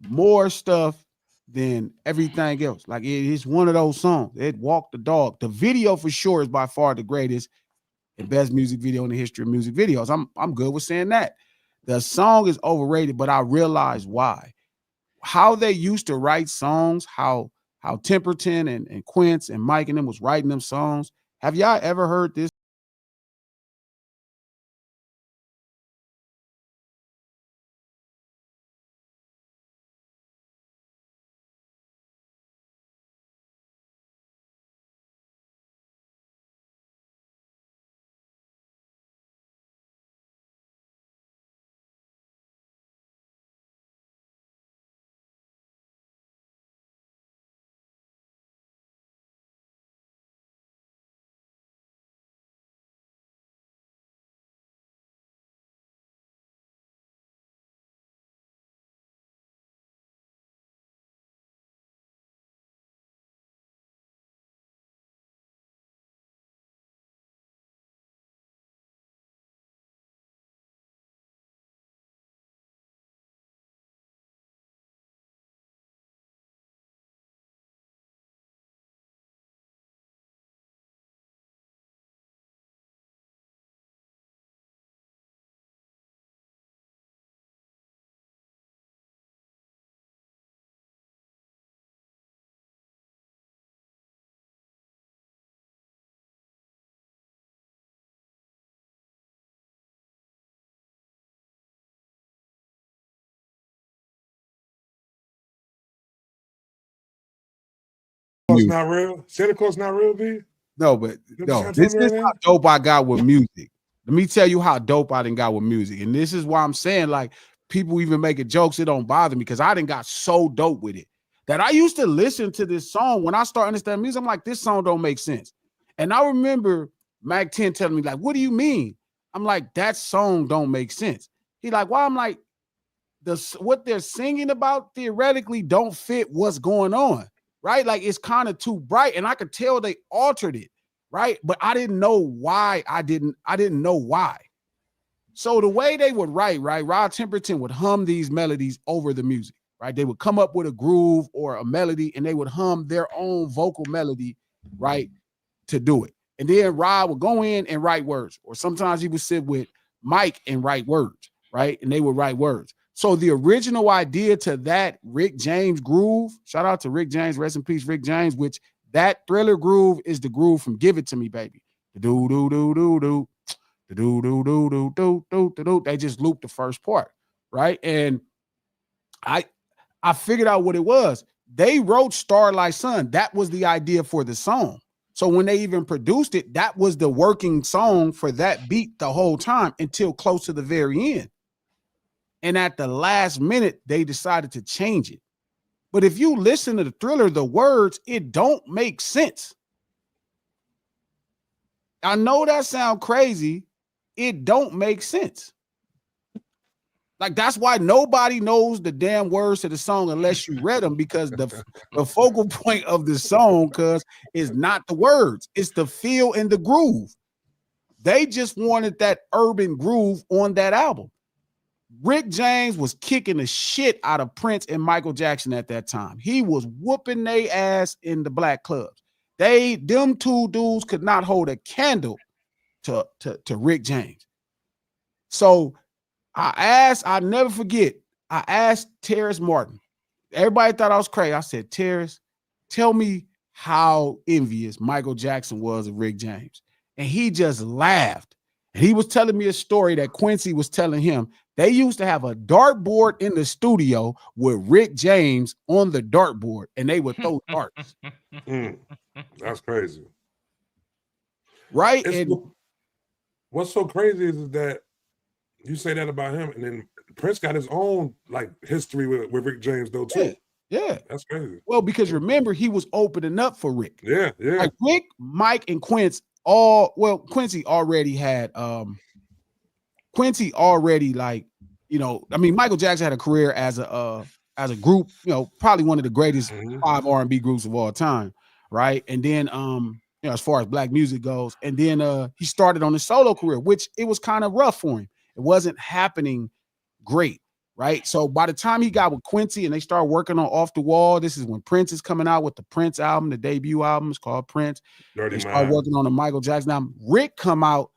more stuff than everything else. Like it is one of those songs. It walked the dog. The video for sure is by far the greatest and best music video in the history of music videos. I'm good with saying that. The song is overrated, but I realize why. How they used to write songs, how Temperton and Quince and Mike and them was writing them songs. Have y'all ever heard this? Claus not real. Santa Claus not real, B. No, but no. This is how dope I got with music. Let me tell you how dope I done got with music, and this is why I'm saying like people even making jokes. It don't bother me because I done got so dope with it that I used to listen to this song when I start understanding music. I'm like, this song don't make sense. And I remember Mac 10 telling me like, what do you mean? I'm like, that song don't make sense. He like, why? I'm like, what they're singing about theoretically don't fit what's going on, right? Like it's kind of too bright, and I could tell they altered it, right? But I didn't know why. I didn't know why. So the way they would write, right? Rod Temperton would hum these melodies over the music, right? They would come up with a groove or a melody, and they would hum their own vocal melody, right, to do it. And then Rod would go in and write words, or sometimes he would sit with Mike and write words, right? And they would write words. So the original idea to that Rick James groove, shout out to Rick James, rest in peace, Rick James, which that Thriller groove is the groove from Give It To Me, Baby. Do do do do do do do do do do do do. They just looped the first part, right? And I figured out what it was. They wrote Starlight Sun. That was the idea for the song. So when they even produced it, that was the working song for that beat the whole time until close to the very end. And at the last minute, they decided to change it. But if you listen to the Thriller, the words, it don't make sense. I know that sounds crazy. It don't make sense. Like, that's why nobody knows the damn words to the song unless you read them, because the focal point of the song, cuz, is not the words. It's the feel and the groove. They just wanted that urban groove on that album. Rick James was kicking the shit out of Prince and Michael Jackson at that time. He was whooping their ass in the black clubs. Them two dudes could not hold a candle to Rick James. So I'll never forget, I asked Terrace Martin. Everybody thought I was crazy. I said, Terrace, tell me how envious Michael Jackson was of Rick James. And he just laughed. And he was telling me a story that Quincy was telling him. They used to have a dartboard in the studio with Rick James on the dartboard, and they would throw darts. That's crazy. Right? And what's so crazy is that you say that about him, and then Prince got his own like history with Rick James though too. Yeah. That's crazy. Well, because remember, he was opening up for Rick. Yeah. Like Rick, Mike, and Quincy already had like, you know, I mean, Michael Jackson had a career as a group, you know, probably one of the greatest 5 R&B groups of all time, right? And then you know, as far as black music goes, and then he started on his solo career, which it was kind of rough for him. It wasn't happening great, right? So by the time he got with Quincy and they started working on Off the Wall, this is when Prince is coming out with the Prince album, the debut album is called Prince. They started working on the Michael Jackson. Now Rick come out,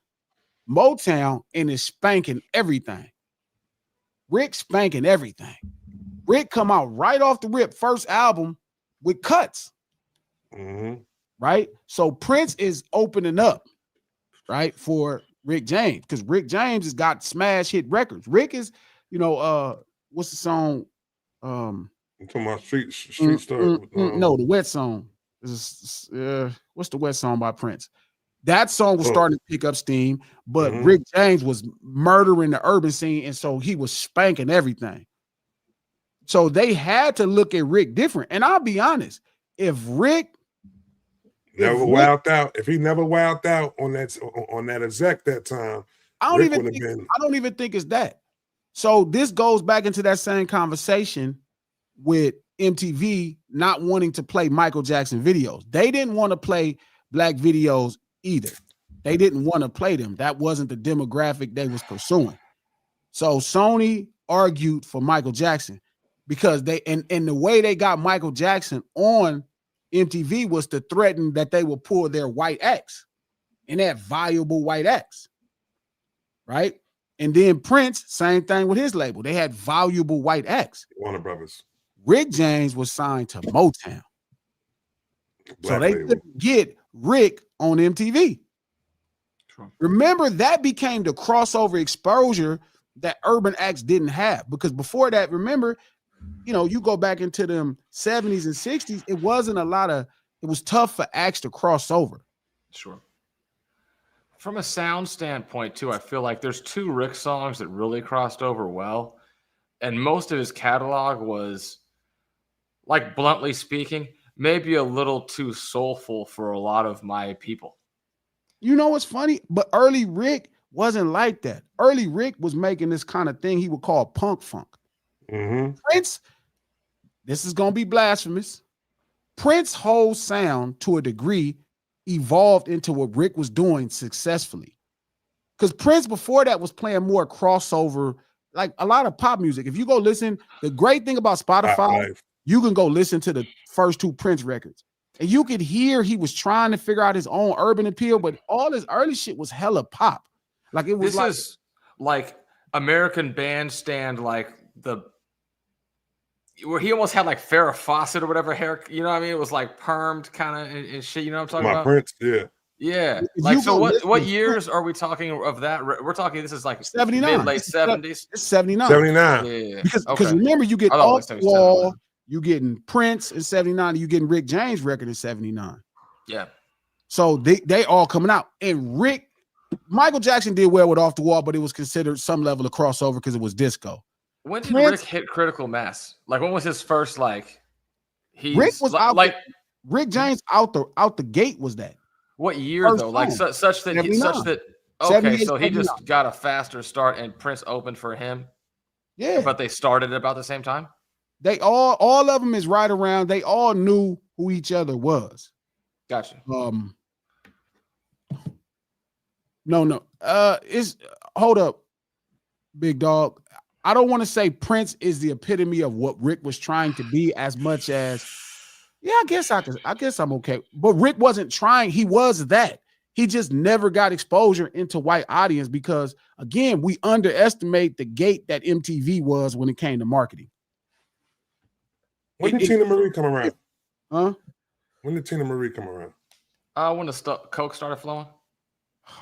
Motown, and is spanking everything. Rick spanking everything. Rick come out right off the rip, first album with cuts. Right? So Prince is opening up, right, for Rick James, because Rick James has got smash hit records. Rick is, you know, what's the song? I'm talking about Street Star. No, the Wet Song. What's the Wet Song by Prince? That song was starting to pick up steam, but Rick James was murdering the urban scene, and so he was spanking everything. So they had to look at Rick different. And I'll be honest, if he never wowed out on that exec that time, I don't even think it's that. So this goes back into that same conversation with MTV not wanting to play Michael Jackson videos. They didn't want to play black videos either. They didn't want to play them. That wasn't the demographic they was pursuing. So Sony argued for Michael Jackson because they and the way they got Michael Jackson on MTV was to threaten that they will pull their white acts, and that valuable white acts, right? And then Prince, same thing with his label. They had valuable white acts. Warner Brothers. Rick James was signed to Motown. So they couldn't get Rick on MTV. True. Remember, that became the crossover exposure that urban acts didn't have, because before that, remember, you know, you go back into them 70s and 60s, it wasn't a lot of it was tough for acts to cross over. Sure. From a sound standpoint, too, I feel like there's 2 Rick songs that really crossed over well. And most of his catalog was, like, bluntly speaking, maybe a little too soulful for a lot of my people. You know what's funny? But early Rick wasn't like that. Early Rick was making this kind of thing he would call punk funk. Prince, this is going to be blasphemous. Prince's whole sound, to a degree, evolved into what Rick was doing successfully. Because Prince before that was playing more crossover, like a lot of pop music. If you go listen, the great thing about Spotify, you can go listen to the first 2 Prince records. And you could hear he was trying to figure out his own urban appeal, but all his early shit was hella pop. Like it was is like American Bandstand, like where he almost had like Farrah Fawcett or whatever hair, you know what I mean? It was like permed kind of and shit, you know what I'm talking about? Prince, yeah. Yeah. Like, so what years are we talking of that? We're talking, this is like 79. Mid-late 70s? It's 79. 79. Yeah. Because remember, you get Off the Wall, you getting Prince in 79, you getting Rick James record in 79. Yeah. So they all coming out. And Michael Jackson did well with Off the Wall, but it was considered some level of crossover because it was disco. When did Rick hit critical mass? Like, when was his first, like, Rick was out, like, Rick James out the gate was that. What year, though? Like, such that, okay, so he just got a faster start and Prince opened for him? Yeah. But they started at about the same time? They all of them is right around. They all knew who each other was. Gotcha. No. Hold up, big dog. I don't want to say Prince is the epitome of what Rick was trying to be as much as, yeah, I guess I'm okay. But Rick wasn't trying. He was that. He just never got exposure into white audience because, again, we underestimate the gate that MTV was when it came to marketing. When did Tina Marie come around? Huh? When did Tina Marie come around? When the Coke started flowing.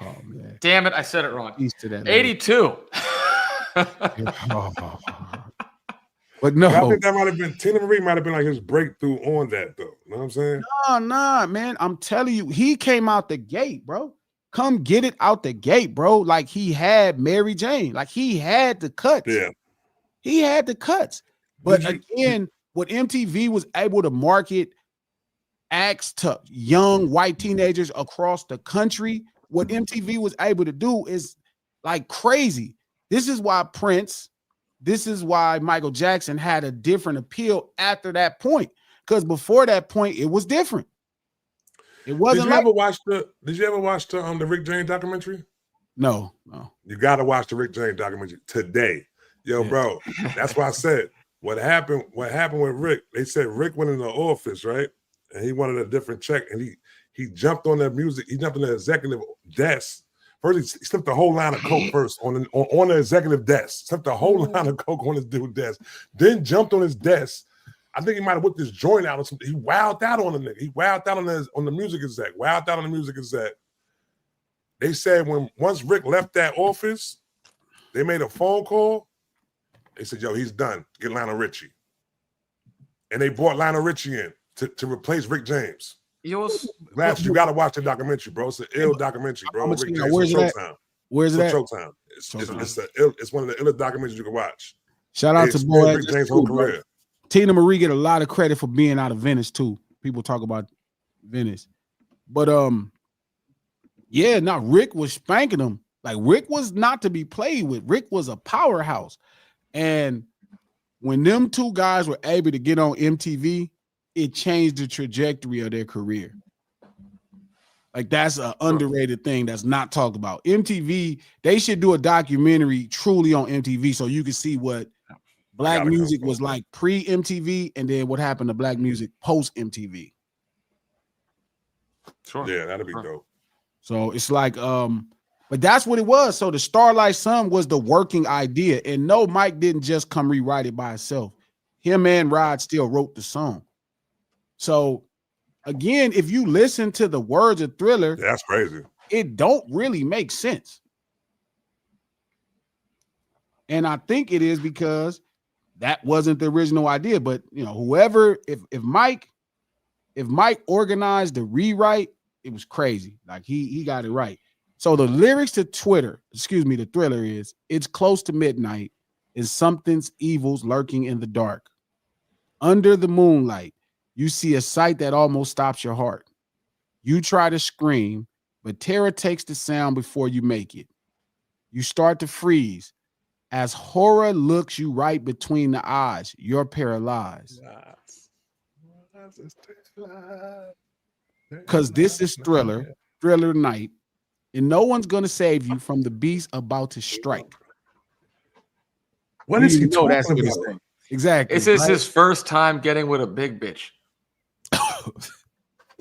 Oh, man. Damn it, I said it wrong. 82. But no, I think that might have been Tina Marie, might have been like his breakthrough on that, though. You know what I'm saying? Nah, man. I'm telling you, he came out the gate, bro. Come get it out the gate, bro. Like he had Mary Jane, like he had the cuts. Yeah, he had the cuts. But again, what MTV was able to market acts to young white teenagers across the country, what MTV was able to do is like crazy. This is why Prince, this is why Michael Jackson had a different appeal after that point. Because before that point, it was different. It wasn't. Did you ever watch the Rick James documentary? No. You gotta watch the Rick James documentary today. Yo, bro. That's why I said what happened with Rick. They said Rick went in the office, right? And he wanted a different check. And he jumped on that music, he jumped on the executive desk. First, he slipped the whole line of coke first on the executive desk. Slipped the whole line of coke on his dude's desk. Then jumped on his desk. I think he might have whipped his joint out or something. He wowed out on the nigga. He wowed out on the music exec. Wowed out on the music exec. They said once Rick left that office, they made a phone call. They said, yo, he's done. Get Lionel Richie. And they brought Lionel Richie in to replace Rick James. You got to watch the documentary, bro. It's an ill documentary, bro. Rick James. Where's it at? Where's it at? Showtime. It's one of the illest documentaries you can watch. Shout out to boy Rick James' whole career. Tina Marie get a lot of credit for being out of Venice too. People talk about Venice, but Rick was spanking him. Like Rick was not to be played with. Rick was a powerhouse, and when them two guys were able to get on MTV, it changed the trajectory of their career. Like that's an underrated thing that's not talked about. MTV, they should do a documentary truly on MTV so you can see what Black music was like pre-MTV and then what happened to Black music post-MTV. Sure. Yeah, that'd be dope. So it's like, but that's what it was. So the Starlight Sun was the working idea. And no, Mike didn't just come rewrite it by himself. Him and Rod still wrote the song. So again, if you listen to the words of Thriller, that's crazy. It don't really make sense. And I think it is because that wasn't the original idea. But you know, whoever, if Mike If Mike organized the rewrite, it was crazy. Like he got it right. So the lyrics to the Thriller is, it's close to midnight and something's evil's lurking in the dark. Under the moonlight, you see a sight that almost stops your heart. You try to scream, but terror takes the sound before you make it. You start to freeze as horror looks you right between the eyes. You're paralyzed. Because this is Thriller night, and no one's going to save you from the beast about to strike. What is he talking about? Exactly. Is this his first time getting with a big bitch?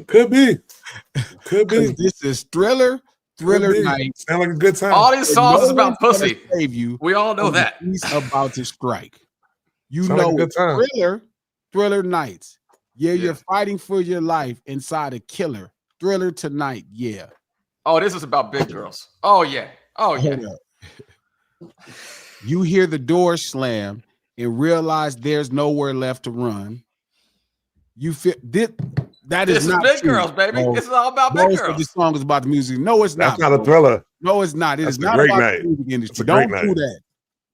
Could be. This is Thriller night. Sound like a good time. All these songs is about pussy. Save you. We all know that. He's about to strike. You Sound know, like a good time. Thriller nights. Yeah, you're fighting for your life inside a killer. Thriller tonight. Yeah. Oh, this is about big girls. Oh yeah. You hear the door slam and realize there's nowhere left to run. You feel that this is not big true, girls, baby. bro. This is all about big girls. This song is about the music. No, it's not. That's not a thriller. No, it's not. It is not about the music industry. Don't do that.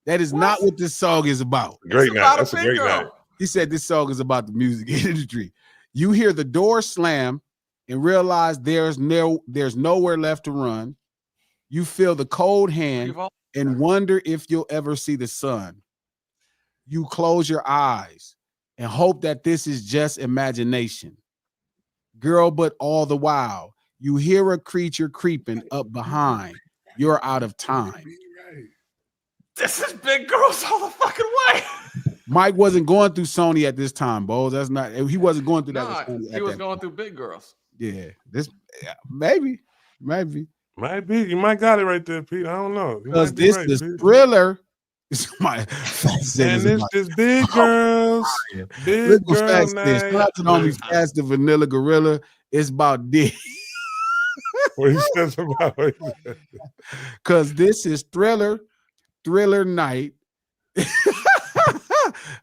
That is not what this song is about. Great night. That's a great night. He said this song is about the music industry. You hear the door slam and realize there's nowhere left to run. You feel the cold hand and wonder if you'll ever see the sun. You close your eyes and hope that this is just imagination. Girl, but all the while, you hear a creature creeping up behind. You're out of time. This is big girls all the fucking way. Mike wasn't going through Sony at this time, Bo. That's not. He wasn't going through that. He was going through big girls. Yeah, maybe. Might be. You might got it right there, Pete. I don't know. Because this is Thriller. It's my and it's just big girls. Big girls. Shout out to the homie Fast the Vanilla Gorilla. It's about this. What he says about it. Because this is Thriller night.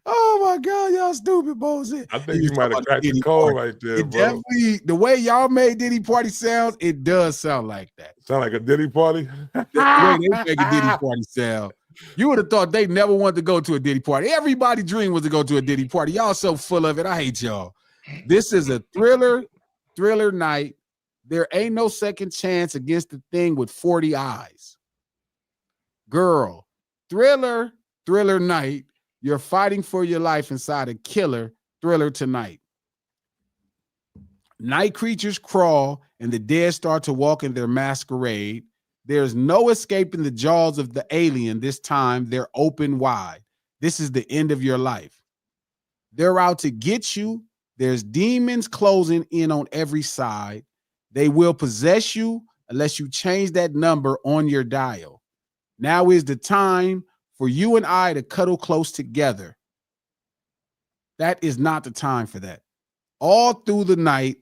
Oh my God, y'all stupid bullshit. I think you might have cracked the code right there, bro. Definitely, the way y'all made Diddy Party sounds, it does sound like that. Sound like a Diddy Party? The way they make a Diddy Party sound. You would have thought they never wanted to go to a Diddy Party. Everybody's dream was to go to a Diddy Party. Y'all so full of it. I hate y'all. This is a Thriller night. There ain't no second chance against the thing with 40 eyes. Girl, Thriller night. You're fighting for your life inside a killer. Thriller tonight. Night creatures crawl and the dead start to walk in their masquerade. There's no escaping the jaws of the alien. This time they're open wide. This is the end of your life. They're out to get you. There's demons closing in on every side. They will possess you unless you change that number on your dial. Now is the time for you and I to cuddle close together. That is not the time for that. All through the night,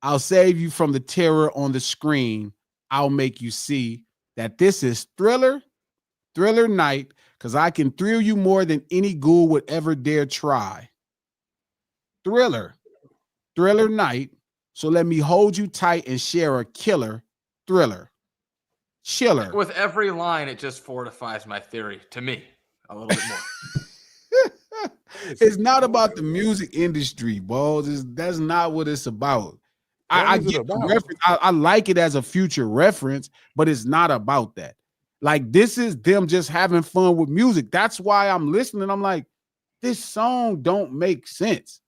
I'll save you from the terror on the screen. I'll make you see that this is Thriller night, because I can thrill you more than any ghoul would ever dare try. Thriller night, so let me hold you tight and share a killer. Thriller. Chiller. With every line, it just fortifies my theory to me a little bit more. It's not about the music industry, balls. That's not what it's about. I get the reference. I like it as a future reference, but it's not about that. Like, this is them just having fun with music. That's why I'm listening. I'm like, this song don't make sense.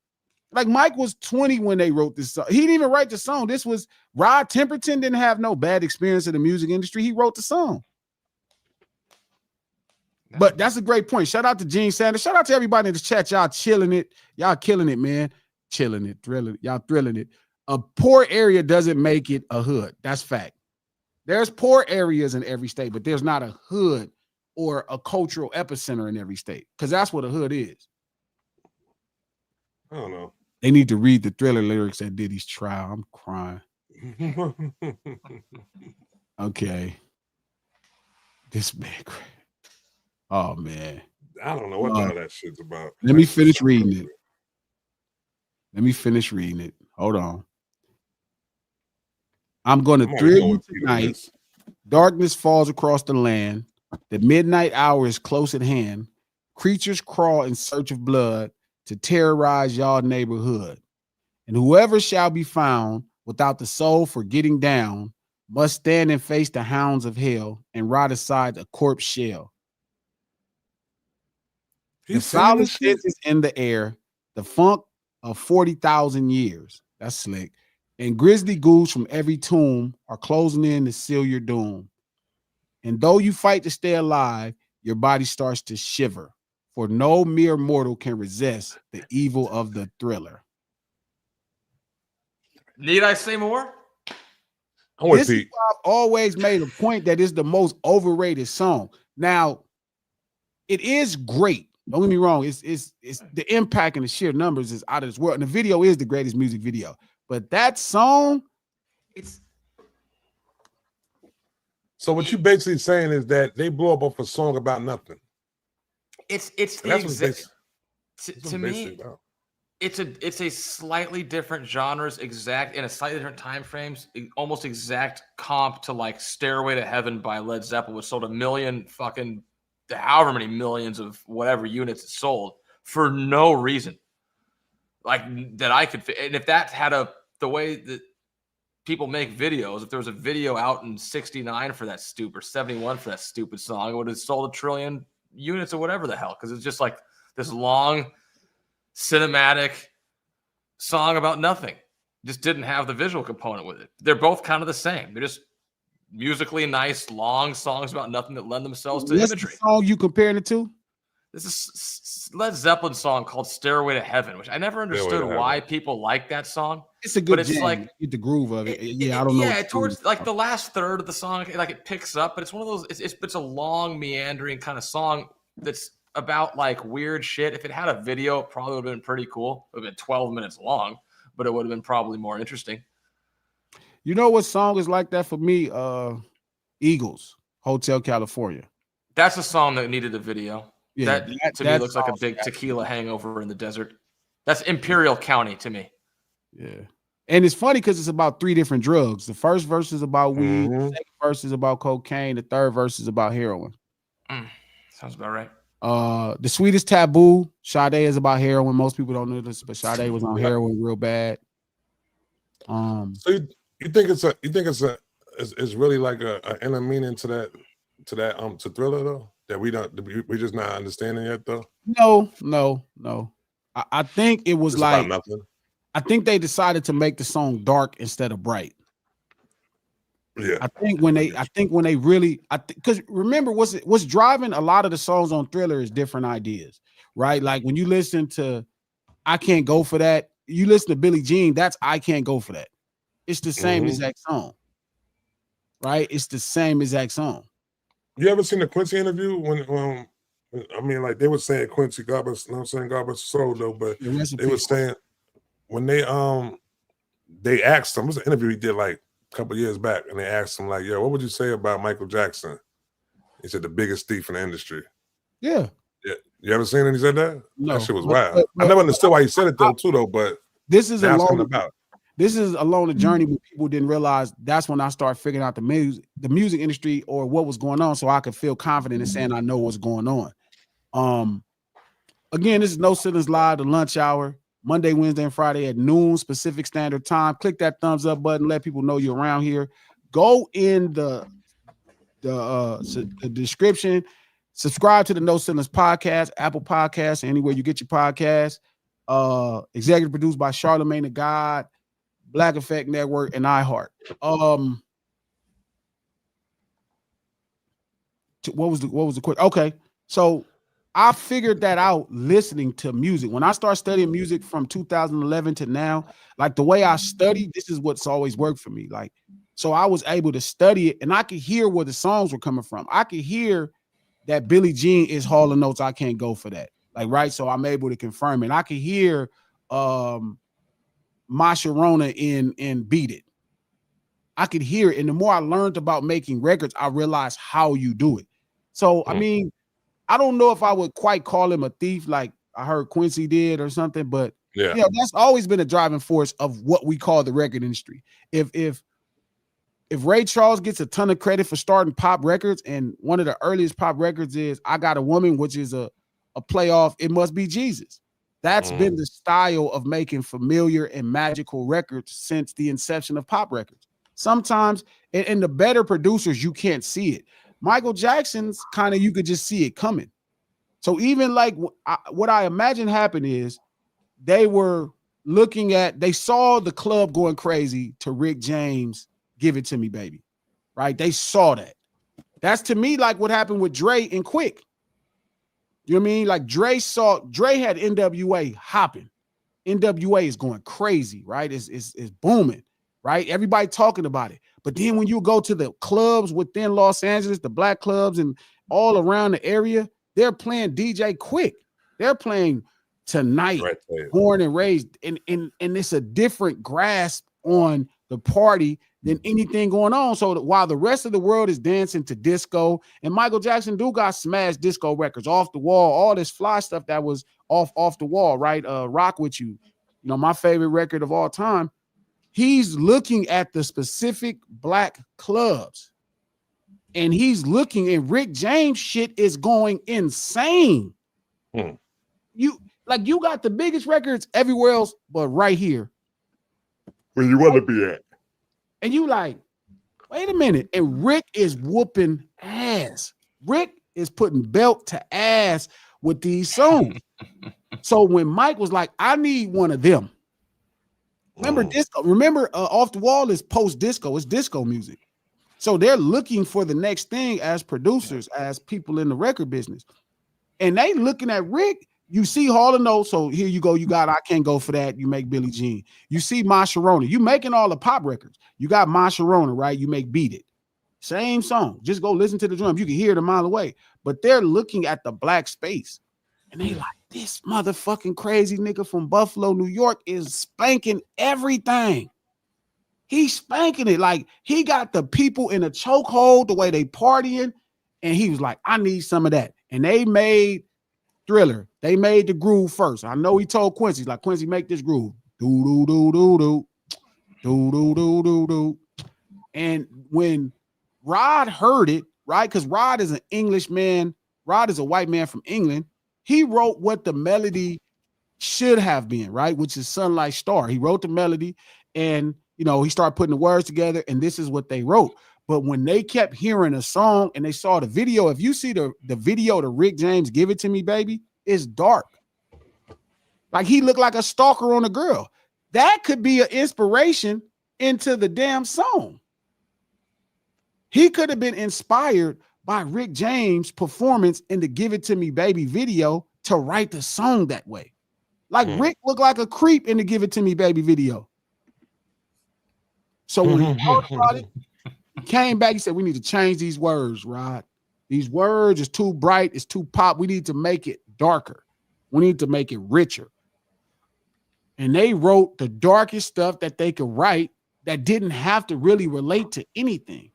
Like, Mike was 20 when they wrote this song. He didn't even write the song. This was Rod Temperton didn't have no bad experience in the music industry. He wrote the song. But that's a great point. Shout out to Gene Sanders. Shout out to everybody in the chat. Y'all chilling it. Y'all killing it, man. Chilling it, thrilling. Y'all thrilling it. A poor area doesn't make it a hood. That's fact. There's poor areas in every state, but there's not a hood or a cultural epicenter in every state, because that's what a hood is. I don't know. They need to read the Thriller lyrics at Diddy's trial. I'm crying. Okay. This man. Oh, man. I don't know what the hell that shit's about. Let me finish reading it. Hold on. I'm going to thrill you tonight. Darkness falls across the land. The midnight hour is close at hand. Creatures crawl in search of blood to terrorize y'all neighborhood. And whoever shall be found without the soul for getting down must stand and face the hounds of hell and ride aside a corpse shell. The foulest stench is in the air, the funk of 40,000 years. That's slick. And grisly ghouls from every tomb are closing in to seal your doom. And though you fight to stay alive, your body starts to shiver, for no mere mortal can resist the evil of the thriller. Need I say more? This is why I've always made a point that it's the most overrated song. Now, it is great. Don't get me wrong. It's the impact and the sheer numbers is out of this world. And the video is the greatest music video. But that song, it's. So what you basically saying is that they blow up off a song about nothing. It's the exact. To me, it's a slightly different genres, exact in a slightly different time frames, almost exact comp to like "Stairway to Heaven" by Led Zeppelin, which sold 1 million fucking, however many millions of whatever units it sold for no reason, like that I could. And if that had the way that people make videos, if there was a video out in '69 for that stupid, or '71 for that stupid song, it would have sold 1 trillion units or whatever the hell, because it's just like this long cinematic song about nothing. Just didn't have the visual component with it. They're both kind of the same. They're just musically nice, long songs about nothing that lend themselves to imagery. The song you comparing it to? This is Led Zeppelin song called "Stairway to Heaven," which I never understood why people like that song. It's a good, but it's jam. Like get the groove of it. I don't know. Yeah, towards like the last third of the song, like it picks up, but it's one of those. It's a long, meandering kind of song that's about like weird shit. If it had a video, it probably would have been pretty cool. It would have been 12 minutes long, but it would have been probably more interesting. You know what song is like that for me? Eagles, Hotel California. That's a song that needed a video. Yeah, that to me looks like a big tequila hangover in the desert. That's Imperial County to me. Yeah. And it's funny because it's about 3 different drugs. The first verse is about weed, the second verse is about cocaine, the third verse is about heroin. Sounds about right. The Sweetest Taboo, Sade is about heroin. Most people don't know this, but Sade was on heroin real bad. So you think it's really like a inner meaning to Thriller though, that we're just not understanding yet though? No. I think it was it's like about nothing. I think they decided to make the song dark instead of bright. Yeah, I think when they really, because remember what's driving a lot of the songs on Thriller is different ideas, right? Like when you listen to I Can't Go For That, you listen to Billie Jean, that's I Can't Go For That. It's the same exact song, right? It's the same exact song. You ever seen the Quincy interview when I mean, like they were saying Quincy, God bless, you know what I'm saying, God bless his soul though, but they were saying when they asked him, it was an interview he did like a couple years back, and they asked him like, "Yo, what would you say about Michael Jackson?" He said the biggest thief in the industry. Yeah. You ever seen it? He said that? No. That shit was wild. I never understood why he said it though, but this is along the journey when people didn't realize. That's when I started figuring out the music industry or what was going on, so I could feel confident in saying I know what's going on. Again, this is No Ceilings Live, the lunch hour, Monday, Wednesday, and Friday at noon Pacific Standard Time. Click that thumbs up button. Let people know you're around here. Go in the description. Subscribe to the No Ceilings podcast, Apple Podcasts, anywhere you get your podcasts. Executive produced by Charlemagne the God, Black Effect Network, and iHeart. What was the question? Okay, so I figured that out listening to music. When I started studying music from 2011 to now, like the way I study, this is what's always worked for me. Like, so I was able to study it, and I could hear where the songs were coming from. I could hear that Billie Jean is Hall & Oates. I Can't Go For That. Like, right. So I'm able to confirm it. I could hear My Sharona in Beat It. I could hear it. And the more I learned about making records, I realized how you do it. So, I mean, I don't know if I would quite call him a thief like I heard Quincy did or something, but Yeah. That's always been a driving force of what we call the record industry. If Ray Charles gets a ton of credit for starting pop records, and one of the earliest pop records is I Got a Woman, which is a playoff, It Must Be Jesus. That's been the style of making familiar and magical records since the inception of pop records. Sometimes, and the better producers, you can't see it. Michael Jackson's kind of, you could just see it coming. So even like what I imagine happened is they were they saw the club going crazy to Rick James, Give It To Me, Baby, right? They saw that. That's to me like what happened with Dre and Quick. You know what I mean? Like Dre had NWA hopping. NWA is going crazy, right? It's booming, right? Everybody talking about it. But then when you go to the clubs within Los Angeles, the black clubs and all around the area, they're playing DJ Quick. They're playing Tonight, Born and Raised, and it's a different grasp on the party than anything going on. So that while the rest of the world is dancing to disco, and Michael Jackson got smashed disco records, Off the Wall, all this fly stuff that was off the wall, right? Rock With You, my favorite record of all time. He's looking at the specific black clubs, and he's looking, and Rick James shit is going insane. You got the biggest records everywhere else, but right here. Where you want to be at. And you like, wait a minute. And Rick is whooping ass. Rick is putting belt to ass with these songs. So when Mike was like, I need one of them. Remember disco? Remember Off the Wall is post-disco. It's disco music. So they're looking for the next thing as producers, as people in the record business. And they looking at Rick. You see Hall & Oates, so here you go. You got I Can't Go For That. You make Billie Jean. You see Ma Sharona. You making all the pop records. You got Ma Sharona, right? You make Beat It. Same song. Just go listen to the drums. You can hear it a mile away. But they're looking at the black space. And they like, this motherfucking crazy nigga from Buffalo, New York is spanking everything. He's spanking it. Like, he got the people in a chokehold, the way they partying. And he was like, I need some of that. And they made Thriller. They made the groove first. I know he told Quincy, like, Quincy, make this groove. Do, do, do, do, do. Do, do, do, do, do. And when Rod heard it, right, because Rod is an English man, Rod is a white man from England, he wrote what the melody should have been, right, which is Sunlight Star. He wrote the melody, and, he started putting the words together, and this is what they wrote. But when they kept hearing a song and they saw the video, if you see the video to Rick James, Give It To Me, Baby, it's dark. Like he looked like a stalker on a girl. That could be an inspiration into the damn song. He could have been inspired by Rick James' performance in the Give It To Me, Baby video to write the song that way. Like Rick looked like a creep in the Give It To Me, Baby video. So when he talked about it, he came back, he said, we need to change these words, Rod. These words is too bright, it's too pop. We need to make it darker. We need to make it richer. And they wrote the darkest stuff that they could write that didn't have to really relate to anything.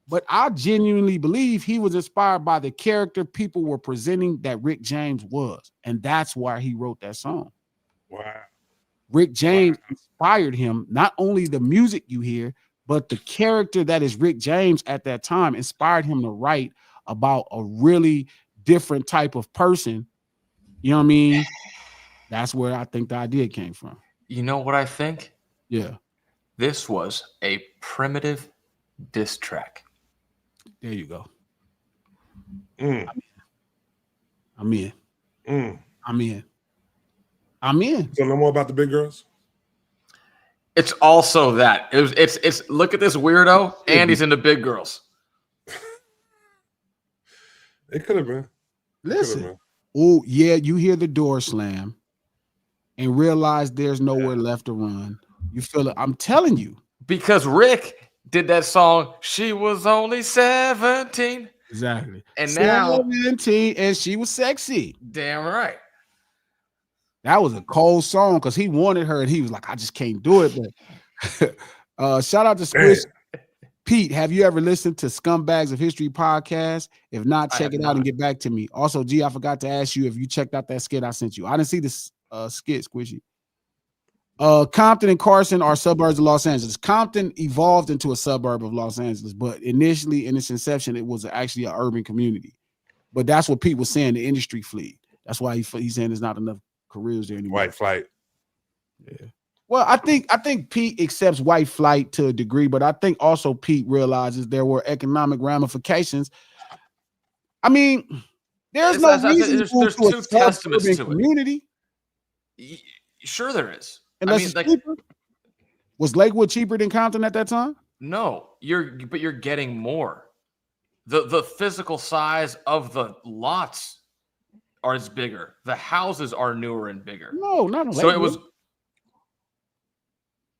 But I genuinely believe he was inspired by the character people were presenting that Rick James was. And that's why he wrote that song. Wow. Rick James inspired him, not only the music you hear, but the character that is Rick James at that time inspired him to write about a really different type of person. You know what I mean? That's where I think the idea came from. You know what I think? Yeah. This was a primitive diss track. There you go. Mm. I'm in. Mm. I'm in. I'm in. So no more about the big girls? It's also that. It's look at this weirdo, and he's into big girls. It could have been. Listen. Oh, yeah, you hear the door slam and realize there's nowhere left to run. You feel it. I'm telling you. Because Rick did that song, She Was Only 17. Exactly. And now 17, and she was sexy. Damn right. That was a cold song because he wanted her and he was like, I just can't do it. But shout out to Squish. Pete, have you ever listened to Scumbags of History podcast? If not, check it out and get back to me. Also, G, I forgot to ask you if you checked out that skit I sent you. I didn't see this. skit, Squishy. Compton and Carson are suburbs of Los Angeles. Compton evolved into a suburb of Los Angeles, but initially in its inception, it was actually an urban community. But that's what Pete was saying, the industry fleet. That's why he's saying there's not enough careers there anymore. White flight. Yeah. Well, I think Pete accepts white flight to a degree, but I think also Pete realizes there were economic ramifications. I mean, there's no reason to move to a suburban community. Sure, there is. Unless it's cheaper. Was Lakewood cheaper than Compton at that time? No, but you're getting more. The physical size of the lots is bigger. The houses are newer and bigger. No, not in Lakewood. So it was.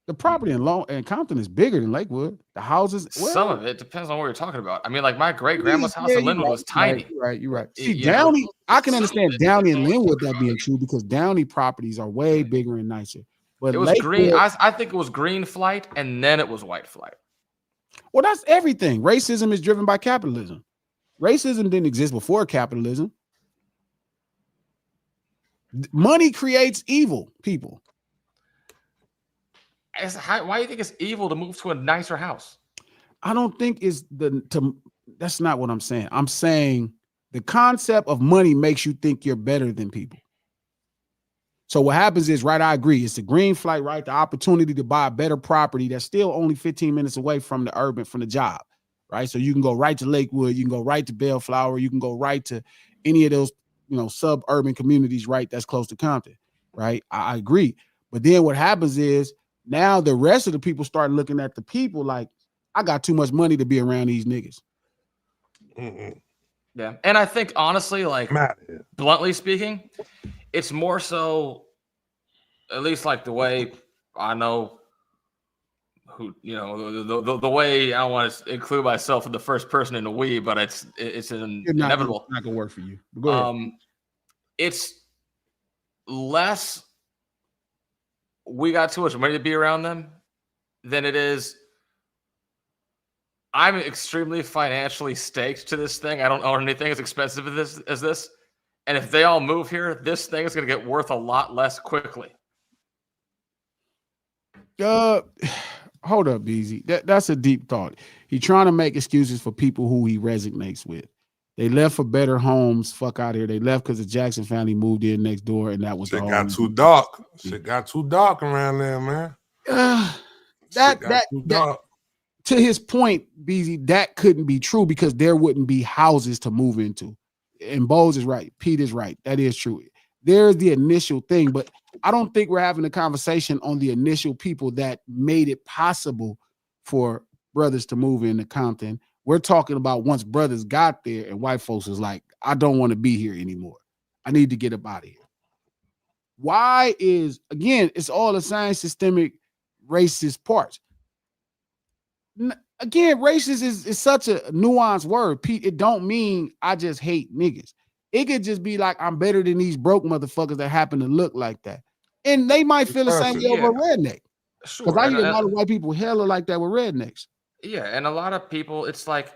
The property in Compton is bigger than Lakewood. The houses, some of it depends on what you're talking about. I mean, like my great grandma's house in Linwood was tiny. You're right. See, Downey, I can understand Downey and Linwood that being true because Downey properties are way bigger and nicer. But it was Lakewood, green. I think it was green flight, and then it was white flight. Well, that's everything. Racism is driven by capitalism. Racism didn't exist before capitalism. Money creates evil people. Why do you think it's evil to move to a nicer house? I don't think that's not what I'm saying. I'm saying the concept of money makes you think you're better than people. So what happens is, right, I agree. It's the green flight, right? The opportunity to buy a better property that's still only 15 minutes away from the job, right? So you can go right to Lakewood, you can go right to Bellflower, you can go right to any of those, suburban communities, right? That's close to Compton, right? I agree. But then what happens is now the rest of the people start looking at the people like, I got too much money to be around these niggas. Mm-mm. Yeah. And I think honestly, like bluntly speaking, it's more so, at least like the way I know who, the way I don't want to include myself in the first person in the we, but it's inevitable. It's not gonna work for you. Go ahead. It's less we got too much money to be around them than it is I'm extremely financially staked to this thing. I don't own anything as expensive as this. And if they all move here, this thing is going to get worth a lot less quickly. Hold up, Beezy. That's a deep thought. He's trying to make excuses for people who he resonates with. They left for better homes. Fuck out here. They left because the Jackson family moved in next door, and that was shit got too dark. Shit got too dark around there, man. That to his point, Beezy, that couldn't be true because there wouldn't be houses to move into. And Bose is right. Pete is right. That is true. There's the initial thing, but I don't think we're having a conversation on the initial people that made it possible for brothers to move into Compton. We're talking about once brothers got there and white folks was like, I don't want to be here anymore. I need to get up out of here. Why is, again, it's all the same systemic racist parts. Again, racist is such a nuanced word, Pete. It don't mean I just hate niggas. It could just be like I'm better than these broke motherfuckers that happen to look like that. And they might feel the same way over a redneck. Sure. Because I hear a lot of white people hella like that with rednecks. Yeah, and a lot of people, it's like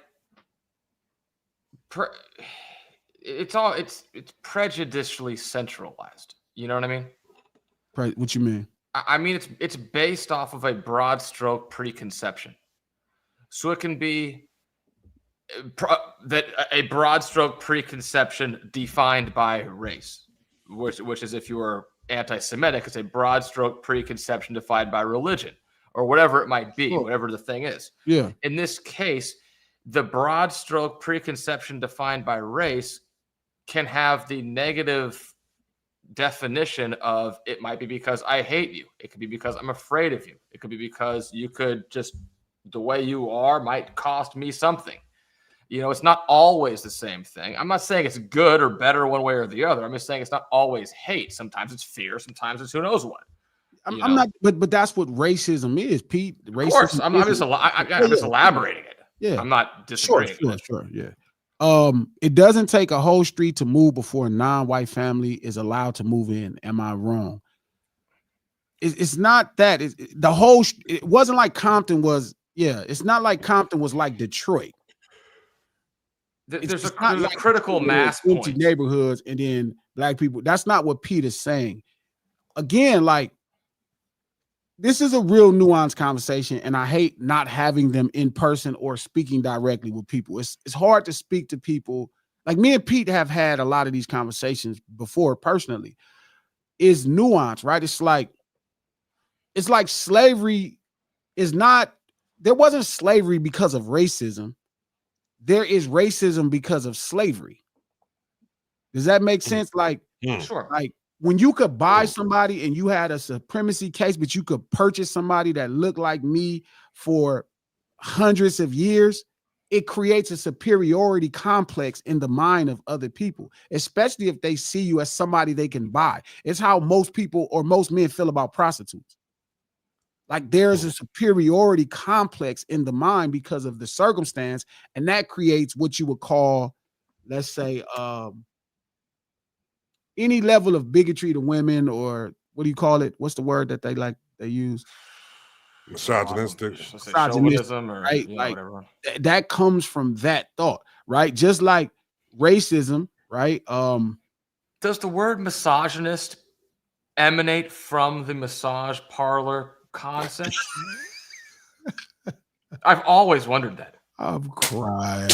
it's prejudicially centralized. You know what I mean? What you mean? I mean it's based off of a broad stroke preconception. So it can be that a broad stroke preconception defined by race, which is if you were anti-Semitic, it's a broad stroke preconception defined by religion or whatever it might be, whatever the thing is. Yeah. In this case, the broad stroke preconception defined by race can have the negative definition of it might be because I hate you. It could be because I'm afraid of you. It could be because you could just the way you are might cost me something. It's not always the same thing. I'm not saying it's good or better one way or the other. I'm just saying it's not always hate. Sometimes it's fear. Sometimes it's who knows what. I'm not, but that's what racism is, Pete. Racism, of course, I'm just elaborating it. Yeah, I'm not disagreeing. Sure, yeah. It doesn't take a whole street to move before a non-white family is allowed to move in. Am I wrong? It's not that. It wasn't like Compton was. Yeah, it's not like Compton was like Detroit. There's a critical mass point. Neighborhoods and then black people. That's not what Pete is saying. again, like, this is a real nuanced conversation, and I hate not having them in person or speaking directly with people. It's hard to speak to people. Like, me and Pete have had a lot of these conversations before personally. Is nuance, right? It's like slavery is not, there wasn't slavery because of racism. There is racism because of slavery. Does that make sense? Like, sure. Like, when you could buy somebody and you had a supremacy case, but you could purchase somebody that looked like me for hundreds of years, it creates a superiority complex in the mind of other people, especially if they see you as somebody they can buy. It's how most people or most men feel about prostitutes. Like, there's a superiority complex in the mind because of the circumstance, and that creates what you would call, let's say, any level of bigotry to women, or what do you call it? What's the word that they use? Misogynistic. Chauvinism, or right? You know, like whatever. That comes from that thought, right? Just like racism, right? Does the word misogynist emanate from the massage parlor concept? I've always wondered that. I'm crying.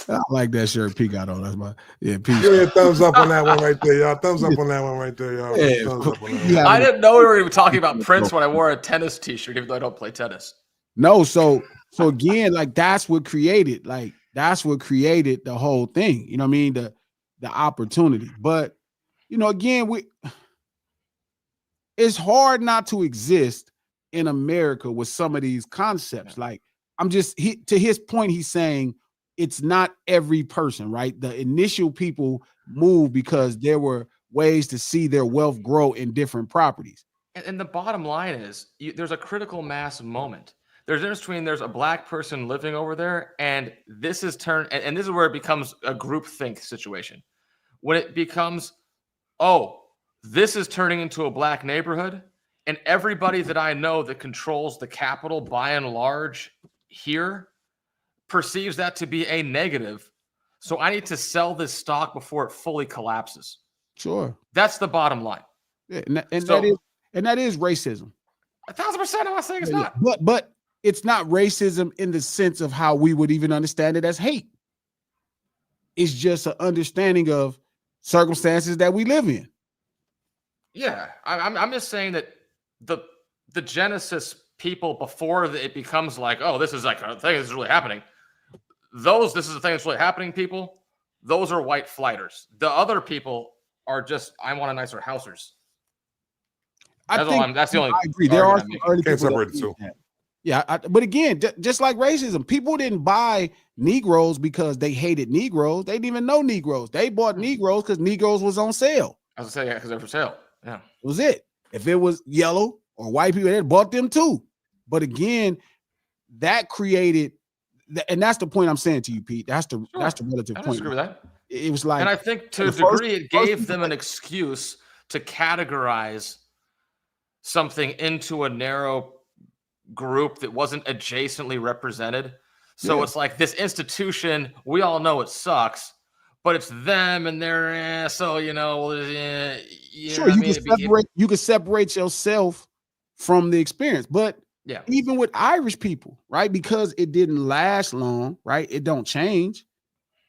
I like that shirt Pete got on. That's my Pete. Give me a thumbs up on that one right there, y'all. Thumbs up on that one right there, y'all. Yeah, Thumbs up on that one. I didn't know we were even talking about Prince when I wore a tennis t-shirt, even though I don't play tennis. No, so again, like, that's what created the whole thing. You know what I mean? The opportunity. But, you know, again, it's hard not to exist in America with some of these concepts. Like, to his point, he's saying it's not every person, right? The initial people moved because there were ways to see their wealth grow in different properties. And the bottom line is, there's a critical mass moment. There's a difference between there's a black person living over there, and this is and this is where it becomes a groupthink situation. When it becomes, oh, this is turning into a black neighborhood, and everybody that I know that controls the capital by and large here perceives that to be a negative. So I need to sell this stock before it fully collapses. Sure. That's the bottom line. Yeah, that is racism. 1,000%. I'm not saying it's not. But it's not racism in the sense of how we would even understand it as hate. It's just an understanding of circumstances that we live in. Yeah, I'm just saying that the Genesis people, before it becomes like, oh, this is like a thing that's really happening. This is the thing that's really happening, people. Those are white flighters. The other people are just, I want a nicer housers. That's the only. I agree. There are some early Can't people separate the two. Yeah, but again, just like racism, people didn't buy Negroes because they hated Negroes. They didn't even know Negroes. They bought Negroes because Negroes was on sale. I was gonna say, yeah, because they're for sale. Yeah, that was it. If it was yellow or white people, they bought them too. But again, that created, and that's the point I'm saying to you, Pete. That's the relative I point. disagree with that. It was like, and I think to a degree, it gave them an excuse to categorize something into a narrow group that wasn't adjacently represented. So it's like this institution, we all know it sucks, but it's them and they're so you can separate yourself from the experience. But even with Irish people, right? Because it didn't last long, right? It don't change,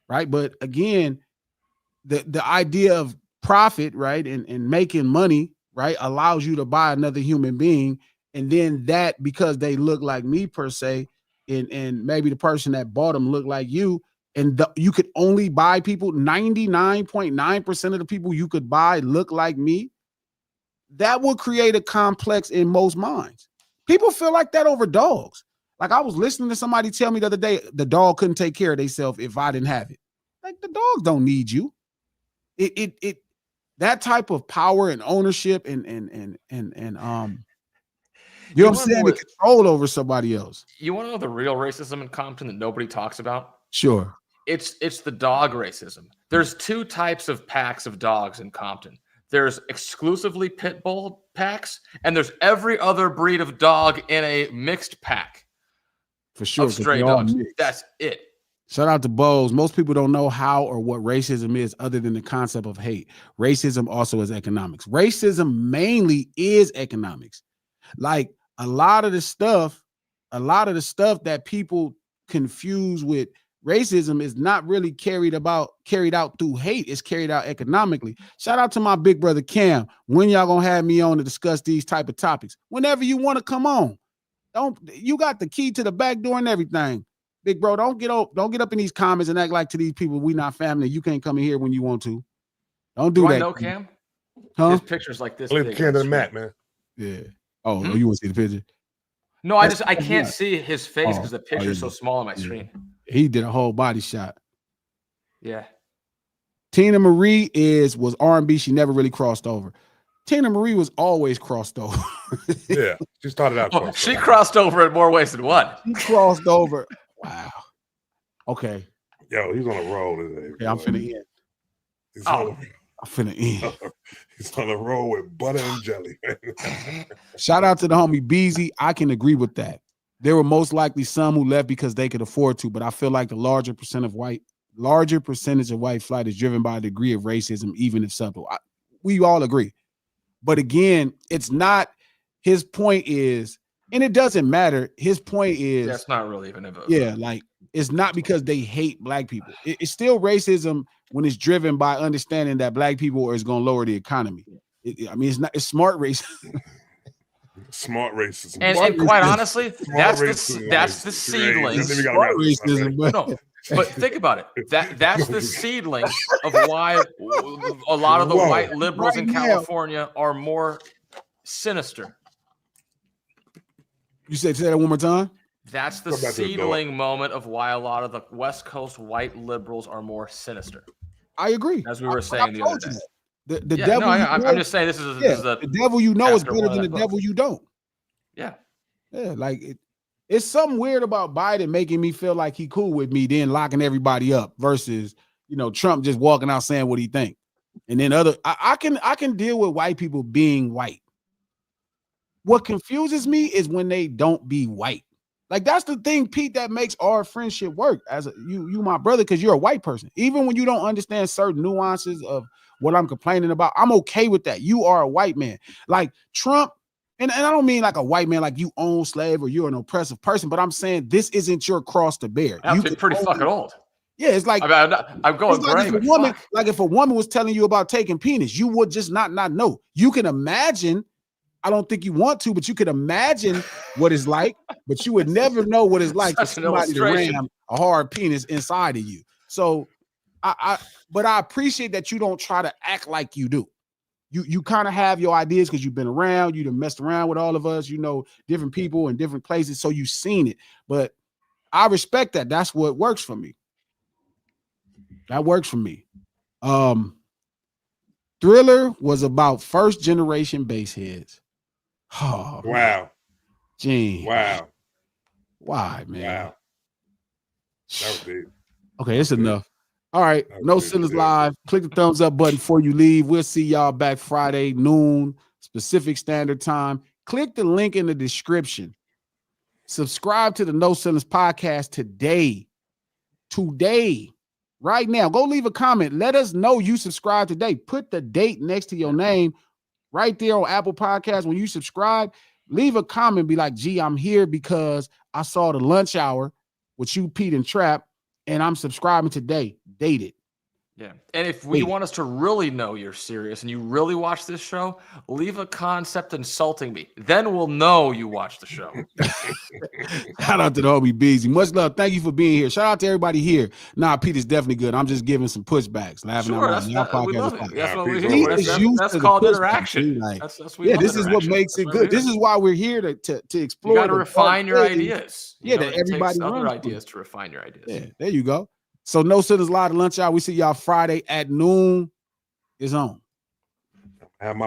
right? But again, the idea of profit, right, and making money, right, allows you to buy another human being. And then that, because they look like me per se, and maybe the person that bought them looked like you, and you could only buy people, 99.9% of the people you could buy look like me, that would create a complex in most minds. People feel like that over dogs. Like, I was listening to somebody tell me the other day, the dog couldn't take care of themselves if I didn't have it. Like, the dogs don't need you. That type of power and ownership and you know what I'm saying? The control over somebody else. You want to know the real racism in Compton that nobody talks about? Sure. It's the dog racism. There's two types of packs of dogs in Compton. There's exclusively pit bull packs, and there's every other breed of dog in a mixed pack. For sure. Of stray dogs. That's it. Shout out to Bose. Most people don't know how or what racism is other than the concept of hate. Racism also is economics. Racism mainly is economics. Like a lot of the stuff that people confuse with racism is not really carried out through hate. It's carried out economically. Shout out to my big brother Cam. When y'all gonna have me on to discuss these type of topics? Whenever you want to come on. You got the key to the back door and everything. Big bro, don't get up in these comments and act like to these people we not family. You can't come in here when you want to. Don't do that. I know Cam? Huh? His picture's like this. Leave Cam to the mat, man. Yeah. Oh, you want to see the picture? No, I can't see his face because the picture's so small on my screen. He did a whole body shot. Yeah. Tina Marie was R&B. She never really crossed over. Tina Marie was always crossed over. Yeah, she started out. She crossed over in more ways than one. She crossed over. Wow. Okay. Yo, he's on a roll today. Okay, I'm finna end. I'm finna end. He's on a roll with butter and jelly. Shout out to the homie Beezy. I can agree with that. There were most likely some who left because they could afford to, but I feel like the larger percentage of white flight is driven by a degree of racism, even if subtle. We all agree. But again, it's not, his point is, and it doesn't matter. His point is that's not really even a vote. Yeah, like it's not because they hate black people. It's still racism when it's driven by understanding that black people is going to lower the economy. It's smart racism. Smart racism. And quite honestly, that's the seedling. But think about it. That's the seedling of why a lot of the white liberals in California are more sinister. You say that one more time? That's the seedling moment of why a lot of the West Coast white liberals are more sinister. I agree. As we were saying the other day. The devil. I'm just saying this is the devil you know is better than the devil you don't. Yeah. Yeah, like it's something weird about Biden making me feel like he cool with me, then locking everybody up versus, Trump just walking out saying what he think. And then I can deal with white people being white. What confuses me is when they don't be white. Like that's the thing, Pete, that makes our friendship work. As you my brother, because you're a white person. Even when you don't understand certain nuances of what I'm complaining about, I'm okay with that. You are a white man. Like Trump, and I don't mean like a white man like you own slave or you're an oppressive person, but I'm saying this isn't your cross to bear. You're pretty fucking old. Yeah, it's like I'm going gray. If a woman was telling you about taking penis, you would just not know. You can imagine. I don't think you want to, but you could imagine what it's like, but you would never know what it's like for somebody to ram a hard penis inside of you. So but I appreciate that you don't try to act like you do. You kind of have your ideas because you've been around, you done messed around with all of us, different people in different places. So you've seen it, but I respect that. That's what works for me. That works for me. Thriller was about first generation bass heads. Oh, wow. Gene. Wow. Why, man? Wow. That was deep. Okay, it's enough. All right. No Sinners Live. Click the thumbs up button before you leave. We'll see y'all back Friday, noon, Pacific Standard Time. Click the link in the description. Subscribe to the No Sinners podcast today. Right now. Go leave a comment. Let us know you subscribe today. Put the date next to your name. Right there on Apple Podcasts, when you subscribe, leave a comment. Be like, gee, I'm here because I saw the lunch hour with you, Pete and Trap, and I'm subscribing today. Date it. Yeah. And if we want us to really know you're serious and you really watch this show, leave a concept insulting me. Then we'll know you watch the show. Shout out to the homie Beezy. Much love. Thank you for being here. Shout out to everybody here. Nah, Pete is definitely good. I'm just giving some pushbacks. Laughing out loud. That's called interaction. Like, this is what makes it good. This is why we're here to explore. You got to refine your ideas. That everybody other ideas to refine your ideas. Yeah, there you go. So No Sinners Live to lunch hour. We see y'all Friday at noon. It's on.